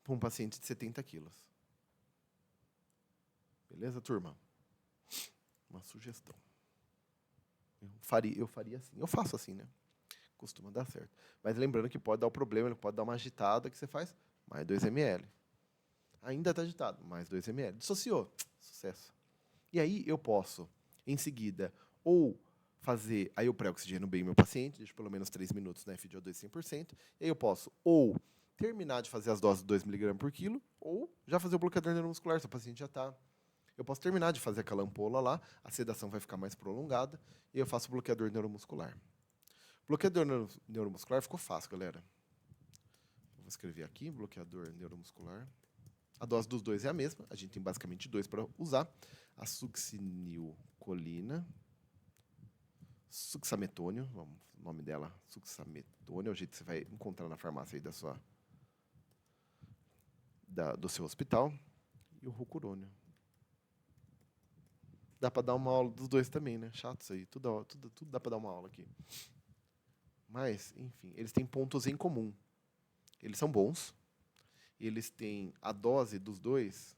Para um paciente de 70 quilos. Beleza, turma? Uma sugestão. Eu faria assim. Eu faço assim, né? Costuma dar certo. Mas lembrando que pode dar o problema, ele pode dar uma agitada, que você faz mais 2 ml. Ainda está agitado, mais 2 ml. Dissociou, sucesso. E aí eu posso, em seguida, ou fazer, aí eu pré-oxigeno bem meu paciente, deixo pelo menos 3 minutos na FiO2 100%, e aí eu posso ou terminar de fazer as doses de 2 mg por quilo, ou já fazer o bloqueador neuromuscular, se o paciente já está... Eu posso terminar de fazer aquela ampola lá, a sedação vai ficar mais prolongada, e eu faço o bloqueador neuromuscular. Bloqueador neuromuscular ficou fácil, galera. Vou escrever aqui, bloqueador neuromuscular. A dose dos dois é a mesma, a gente tem basicamente 2 para usar. A succinilcolina, succinamidônio, o nome dela, succinamidônio, é o jeito que você vai encontrar na farmácia aí do seu hospital. E o rocurônio. Dá para dar uma aula dos dois também, né? Chato isso aí, tudo dá para dar uma aula aqui. Mas, enfim, eles têm pontos em comum. Eles são bons. Eles têm a dose dos dois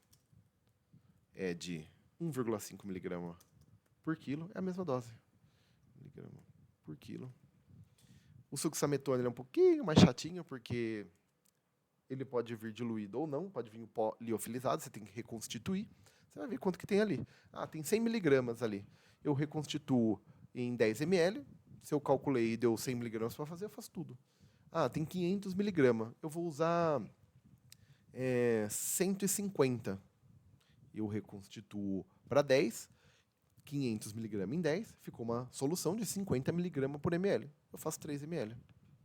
é de 1,5 mg por quilo. É a mesma dose. Miligrama por quilo. O succinamidônio é um pouquinho mais chatinho, porque ele pode vir diluído ou não. Pode vir o pó liofilizado, você tem que reconstituir. Você vai ver quanto que tem ali. Ah, tem 100 mg ali. Eu reconstituo em 10 ml. Se eu calculei e deu 100 mg para fazer, eu faço tudo. Ah, tem 500 mg. Eu vou usar 150. Eu reconstituo para 10, 500 mg em 10, ficou uma solução de 50 mg por ml. Eu faço 3 ml.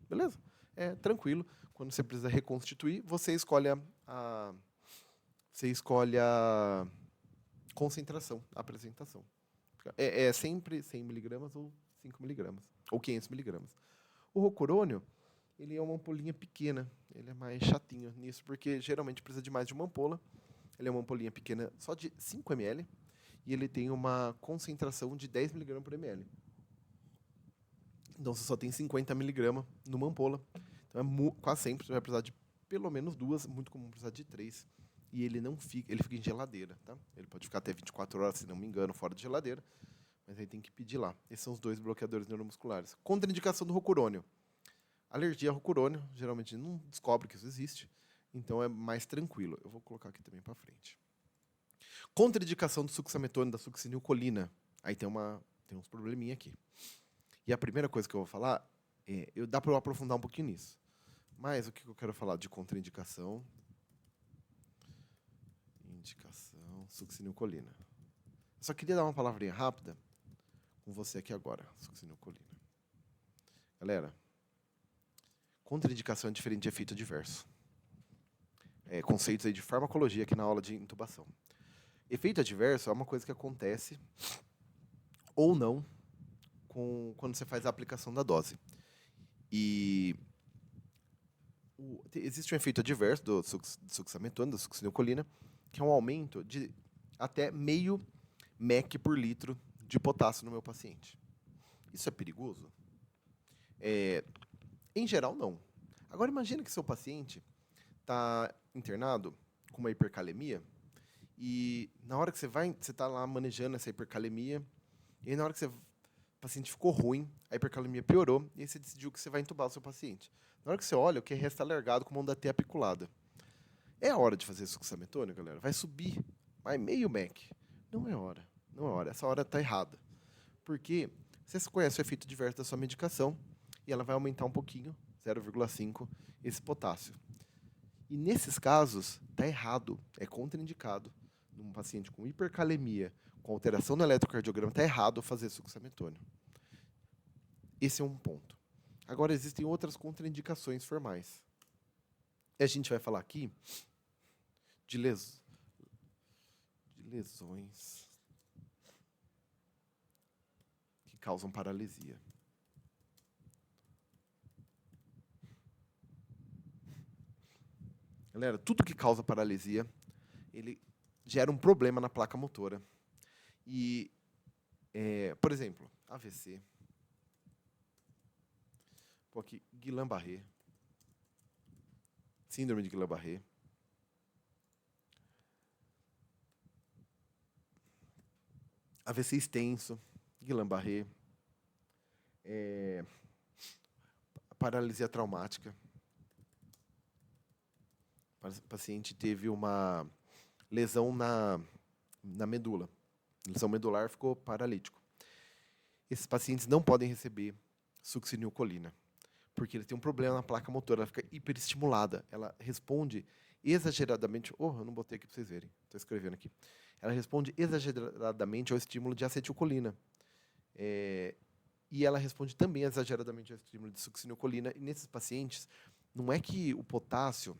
Beleza? É tranquilo. Quando você precisa reconstituir, você escolhe a concentração, a apresentação. É sempre 100 mg ou 5 mg, ou 500 mg. O rocurônio, ele é uma ampolinha pequena, ele é mais chatinho nisso, porque geralmente precisa de mais de uma ampola. Ele é uma ampolinha pequena só de 5 ml, e ele tem uma concentração de 10 mg por ml. Então você só tem 50 mg numa ampola. Então quase sempre você vai precisar de pelo menos 2, muito comum precisar de 3. E ele fica em geladeira, tá? Ele pode ficar até 24 horas, se não me engano, fora de geladeira. Mas aí tem que pedir lá. Esses são os 2 bloqueadores neuromusculares. Contraindicação do rocurônio. Alergia a rocurônio, geralmente não descobre que isso existe. Então é mais tranquilo. Eu vou colocar aqui também para frente. Contraindicação do succinamidônio, da succinilcolina. Aí tem uns probleminha aqui. E a primeira coisa que eu vou falar, dá para eu aprofundar um pouquinho nisso. Mas o que eu quero falar de contraindicação? Indicação, succinilcolina. Eu só queria dar uma palavrinha rápida com você aqui agora, succinilcolina. Galera, contraindicação é diferente de efeito adverso. conceitos aí de farmacologia aqui na aula de intubação. Efeito adverso é uma coisa que acontece ou não quando você faz a aplicação da dose. E existe um efeito adverso do succinilcolina, da succinilcolina, que é um aumento de até meio mEq por litro de potássio no meu paciente. Isso é perigoso? Em geral, não. Agora, imagine que seu paciente está internado com uma hipercalemia e na hora que você está lá manejando essa hipercalemia, e aí na hora que o paciente ficou ruim, a hipercalemia piorou, e aí você decidiu que você vai intubar o seu paciente. Na hora que você olha, o QRS está largado com uma onda T apiculada. É a hora de fazer succinilcolina, galera? Vai subir, vai meio mEq. Não é hora. Não é hora. Essa hora está errada. Porque você conhece o efeito adverso da sua medicação e ela vai aumentar um pouquinho, 0,5, esse potássio. E nesses casos, está errado, é contraindicado. Num paciente com hipercalemia, com alteração no eletrocardiograma, está errado fazer succinilcolina. Esse é um ponto. Agora, existem outras contraindicações formais. E a gente vai falar aqui de lesões que causam paralisia. Galera, tudo que causa paralisia, ele gera um problema na placa motora. E, por exemplo, AVC, aqui, Guillain-Barré, síndrome de Guillain-Barré, AVC extenso, Guillain-Barré, paralisia traumática. O paciente teve uma lesão na medula. Lesão medular, ficou paralítico. Esses pacientes não podem receber succinilcolina, porque ele tem um problema na placa motora, ela fica hiperestimulada. Ela responde exageradamente... eu não botei aqui para vocês verem, estou escrevendo aqui. Ela responde exageradamente ao estímulo de acetilcolina. E ela responde também exageradamente ao estímulo de succinilcolina. E nesses pacientes, não é que o potássio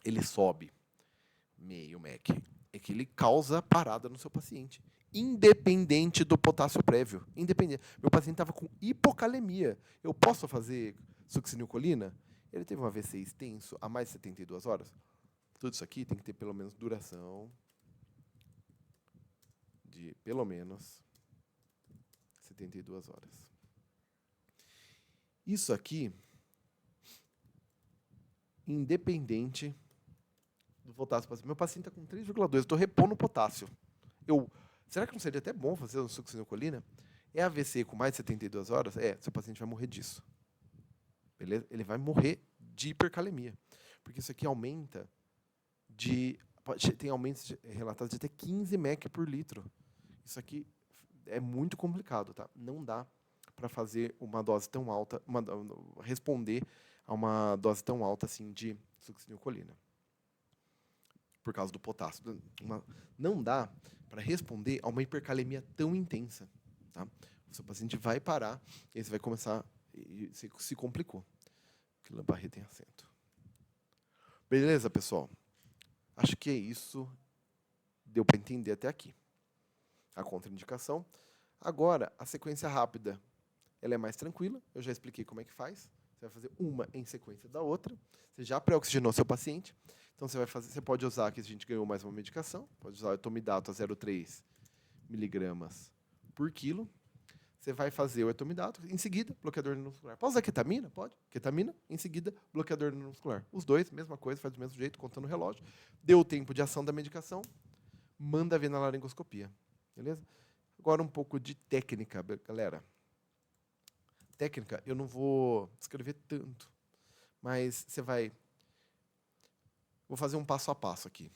ele sobe meio mEq, é que ele causa parada no seu paciente, independente do potássio prévio. Independente. Meu paciente estava com hipocalemia. Eu posso fazer succinilcolina? Ele teve um AVC extenso há mais de 72 horas. Tudo isso aqui tem que ter pelo menos duração de pelo menos 72 horas. Isso aqui, independente do potássio. Meu paciente está com 3,2, eu estou repondo o potássio. Será que não seria até bom fazer uma succinilcolina? É AVC com mais de 72 horas? Seu paciente vai morrer disso. Beleza? Ele vai morrer de hipercalemia. Porque isso aqui aumenta tem aumentos relatados de até 15 mEq por litro. Isso aqui é muito complicado, tá? Não dá para fazer uma dose tão alta, responder a uma dose tão alta assim de succinilcolina. Por causa do potássio. Não dá para responder a uma hipercalemia tão intensa. Tá? O seu paciente vai parar e aí você vai começar... Se complicou. Guillain-Barré tem acento. Beleza, pessoal? Acho que é isso. Deu para entender até aqui. A contraindicação. Agora, a sequência rápida, ela é mais tranquila. Eu já expliquei como é que faz. Você vai fazer uma em sequência da outra. Você já pré-oxigenou seu paciente. Então, você pode usar, aqui a gente ganhou mais uma medicação, pode usar o etomidato a 0,3 miligramas por quilo. Você vai fazer o etomidato, em seguida, bloqueador neuromuscular. Pode usar ketamina? Pode. Ketamina, em seguida, bloqueador neuromuscular. Os dois, mesma coisa, faz do mesmo jeito, contando o relógio. Deu o tempo de ação da medicação, manda ver na laringoscopia. Beleza? Agora um pouco de técnica, galera. Técnica, eu não vou escrever tanto, mas você vai... Vou fazer um passo a passo aqui.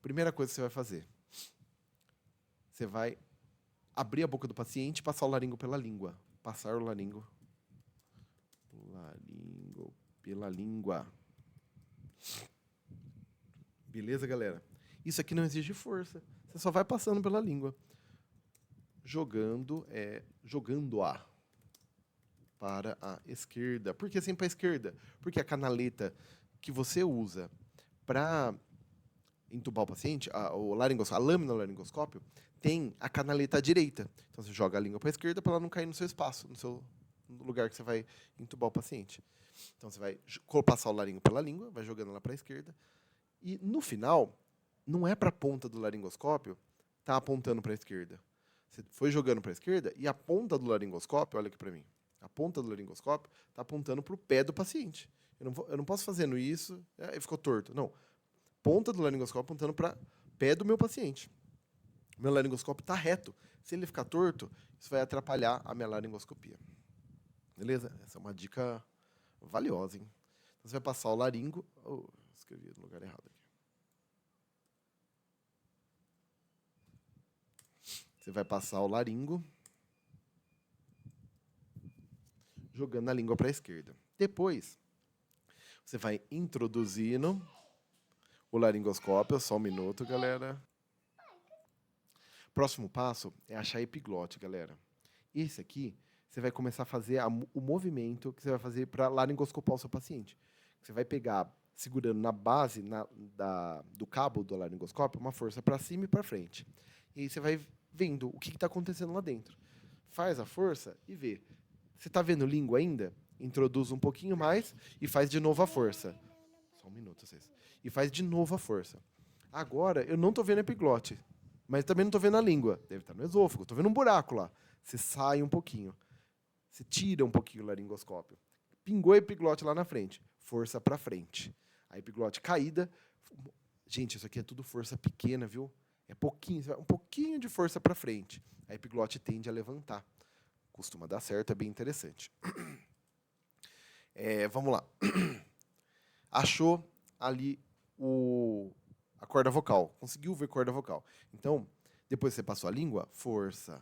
Primeira coisa que você vai fazer. Você vai abrir a boca do paciente e passar o laringo pela língua. Passar o laringo pela língua. Beleza, galera? Isso aqui não exige força. Você só vai passando pela língua. Jogando-a para a esquerda. Por que sempre para a esquerda? Porque a canaleta que você usa Para entubar o paciente, a lâmina do laringoscópio tem a canaleta à direita. Então, você joga a língua para a esquerda para ela não cair no seu espaço, no lugar que você vai entubar o paciente. Então, você vai passar o laringo pela língua, vai jogando ela para a esquerda. E, no final, não é para a ponta do laringoscópio tá apontando para a esquerda. Você foi jogando para a esquerda e a ponta do laringoscópio, olha aqui para mim, a ponta do laringoscópio está apontando para o pé do paciente. Eu não posso fazendo isso, ficou torto. Não, ponta do laringoscópio apontando para o pé do meu paciente. Meu laringoscópio está reto. Se ele ficar torto, isso vai atrapalhar a minha laringoscopia. Beleza? Essa é uma dica valiosa, hein? Então, você vai passar o laringo... escrevi no lugar errado aqui. Você vai passar o laringo jogando a língua para a esquerda. Depois, você vai introduzindo o laringoscópio. Só um minuto, galera. Próximo passo é achar a epiglote, galera. Esse aqui, você vai começar a fazer o movimento que você vai fazer para laringoscopar o seu paciente. Você vai pegar, segurando na base do cabo do laringoscópio, uma força para cima e para frente. E aí você vai vendo o que está acontecendo lá dentro. Faz a força e vê. Você está vendo língua ainda? Introduz um pouquinho mais e faz de novo a força. Só um minuto, vocês. E faz de novo a força. Agora, eu não estou vendo a epiglote, mas também não estou vendo a língua. Deve estar no esôfago. Estou vendo um buraco lá. Você sai um pouquinho. Você tira um pouquinho o laringoscópio. Pingou a epiglote lá na frente. Força para frente. A epiglote caída. Gente, isso aqui é tudo força pequena, viu? É pouquinho, um pouquinho de força para frente. A epiglote tende a levantar. Costuma dar certo, é bem interessante. Vamos lá. Achou ali a corda vocal. Conseguiu ver a corda vocal. Então, depois que você passou a língua, força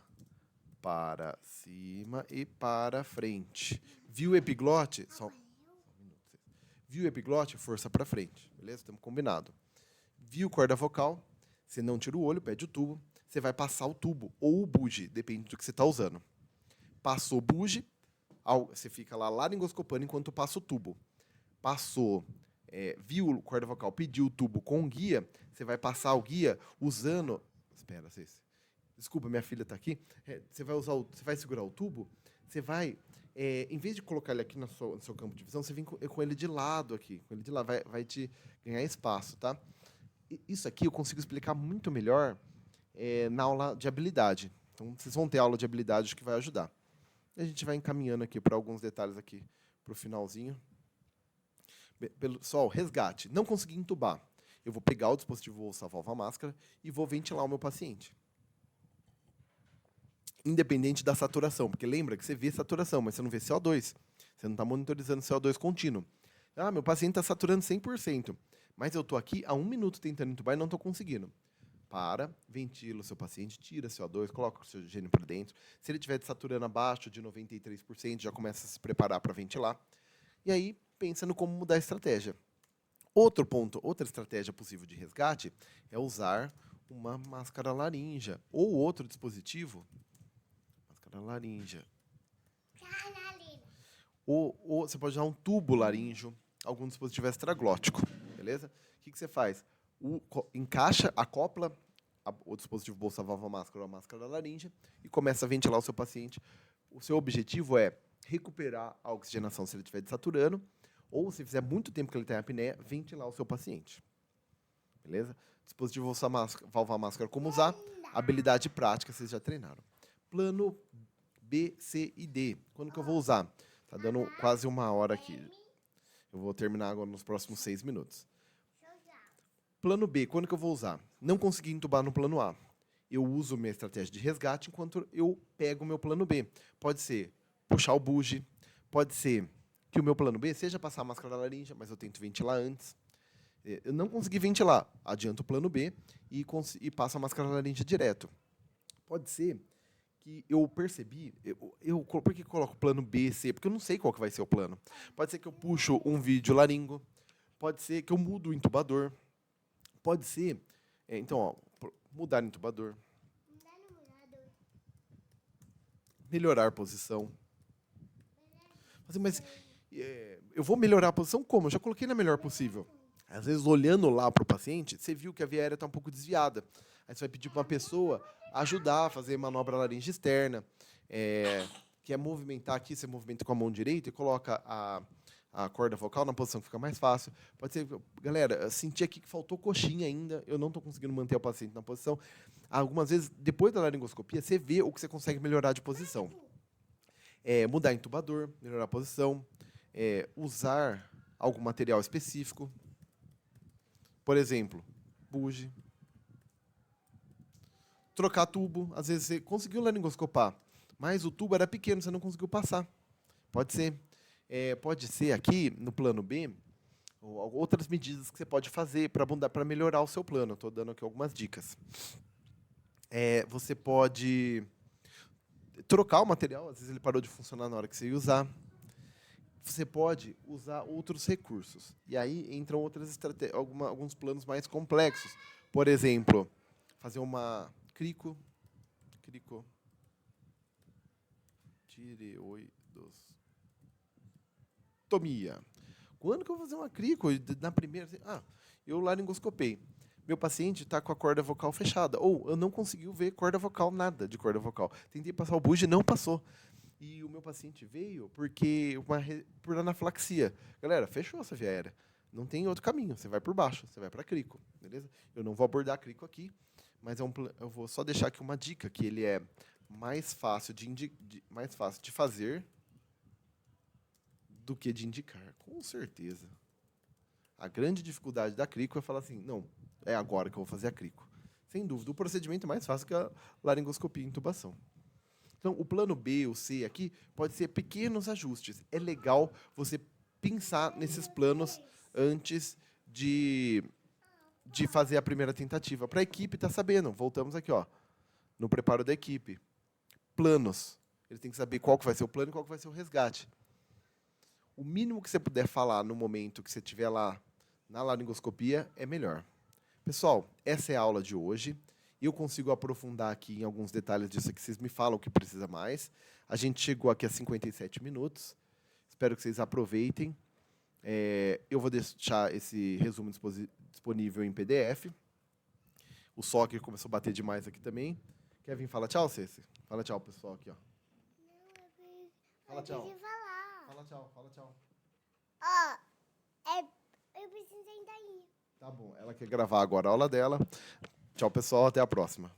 para cima e para frente. Viu o epiglote? Viu o epiglote? Força para frente. Beleza? Estamos combinado. Viu corda vocal? Você não tira o olho, pede o tubo. Você vai passar o tubo ou o bugie, depende do que você está usando. Passou o bugie, você fica lá laringoscopando enquanto passa o tubo. Passou, viu corda vocal, pediu o tubo com guia, você vai passar o guia usando... Espera, desculpa, minha filha está aqui. Você vai segurar o tubo, você vai... em vez de colocar ele aqui no seu campo de visão, você vem com ele de lado aqui. Com ele de lado, vai te ganhar espaço, tá? Isso aqui eu consigo explicar muito melhor na aula de habilidade. Então, vocês vão ter aula de habilidade que vai ajudar. E a gente vai encaminhando aqui para alguns detalhes aqui para o finalzinho. Pessoal, resgate. Não consegui entubar. Eu vou pegar o dispositivo, vou usar a válvula máscara e vou ventilar o meu paciente. Independente da saturação, porque lembra que você vê saturação, mas você não vê CO2. Você não está monitorizando CO2 contínuo. Meu paciente está saturando 100%, mas eu estou aqui há 1 minuto tentando entubar e não estou conseguindo. Para, ventila o seu paciente, tira CO2, coloca o seu oxigênio para dentro. Se ele estiver saturando abaixo de 93%, já começa a se preparar para ventilar. E aí, pensa no como mudar a estratégia. Outro ponto, outra estratégia possível de resgate é usar uma máscara laríngea ou outro dispositivo. Máscara laríngea. Ou você pode usar um tubo laríngeo, algum dispositivo extraglótico, beleza? O que você faz? Encaixa, acopla o dispositivo bolsa-válvula máscara ou a máscara laríngea e começa a ventilar o seu paciente. O seu objetivo é recuperar a oxigenação se ele estiver desaturando, ou se fizer muito tempo que ele está em apneia, ventilar o seu paciente. Beleza? Dispositivo bolsa-válvula máscara, como usar? Habilidade prática, vocês já treinaram. Plano B, C e D. Quando que eu vou usar? Tá dando quase 1 hora aqui. Eu vou terminar agora nos próximos 6 minutos. Plano B, quando que eu vou usar? Não consegui entubar no plano A. Eu uso minha estratégia de resgate enquanto eu pego o meu plano B. Pode ser puxar o bugie, pode ser que o meu plano B seja passar a máscara laríngea, mas eu tento ventilar antes. Eu não consegui ventilar, adianto o plano B e passo a máscara laríngea direto. Pode ser que eu percebi, por que eu coloco plano B, C? Porque eu não sei qual que vai ser o plano. Pode ser que eu puxo um vídeo laringo, pode ser que eu mudo o intubador, pode ser, mudar o intubador, melhorar a posição. Mas eu vou melhorar a posição como? Eu já coloquei na melhor possível. Às vezes, olhando lá para o paciente, você viu que a via aérea está um pouco desviada. Aí você vai pedir para uma pessoa ajudar a fazer manobra laringe externa, que é movimentar aqui, você movimenta com a mão direita e coloca a corda vocal na posição que fica mais fácil. Pode ser, galera, eu senti aqui que faltou coxinha ainda, eu não estou conseguindo manter o paciente na posição. Algumas vezes, depois da laringoscopia, você vê o que você consegue melhorar de posição. Mudar intubador, melhorar a posição, usar algum material específico. Por exemplo, bugie. Trocar tubo. Às vezes você conseguiu laringoscopar, mas o tubo era pequeno, você não conseguiu passar. Pode ser. Pode ser aqui, no plano B, outras medidas que você pode fazer para melhorar o seu plano. Estou dando aqui algumas dicas. Você pode trocar o material, às vezes ele parou de funcionar na hora que você ia usar. Você pode usar outros recursos. E aí entram outras estratégias, alguns planos mais complexos. Por exemplo, fazer uma tireoidostomia. Quando que eu vou fazer uma crico? Na primeira, eu laringoscopei. Meu paciente está com a corda vocal fechada. Ou eu não consegui ver corda vocal, nada de corda vocal. Tentei passar o bugie e não passou. E o meu paciente veio por anafilaxia. Galera, fechou essa via aérea. Não tem outro caminho. Você vai por baixo, você vai para crico. Beleza? Eu não vou abordar crico aqui, mas eu vou só deixar aqui uma dica, que ele é mais fácil de fazer do que de indicar. Com certeza. A grande dificuldade da crico é falar assim, não, é agora que eu vou fazer a crico. Sem dúvida, o procedimento é mais fácil que a laringoscopia e intubação. Então, o plano B, o C aqui, pode ser pequenos ajustes. É legal você pensar nesses planos antes de fazer a primeira tentativa. Para a equipe estar sabendo. Voltamos aqui, no preparo da equipe. Planos. Eles têm que saber qual que vai ser o plano e qual que vai ser o resgate. O mínimo que você puder falar no momento que você estiver lá na laringoscopia é melhor. Pessoal, essa é a aula de hoje. Eu consigo aprofundar aqui em alguns detalhes disso aqui, vocês me falam o que precisa mais. A gente chegou aqui a 57 minutos. Espero que vocês aproveitem. Eu vou deixar esse resumo disponível em PDF. O Soccer começou a bater demais aqui também. Kevin, fala tchau, Ceci. Fala tchau, pessoal, aqui, ó. Fala tchau. Fala tchau, fala tchau. Eu preciso ainda ir. Tá bom, ela quer gravar agora a aula dela. Tchau, pessoal, até a próxima.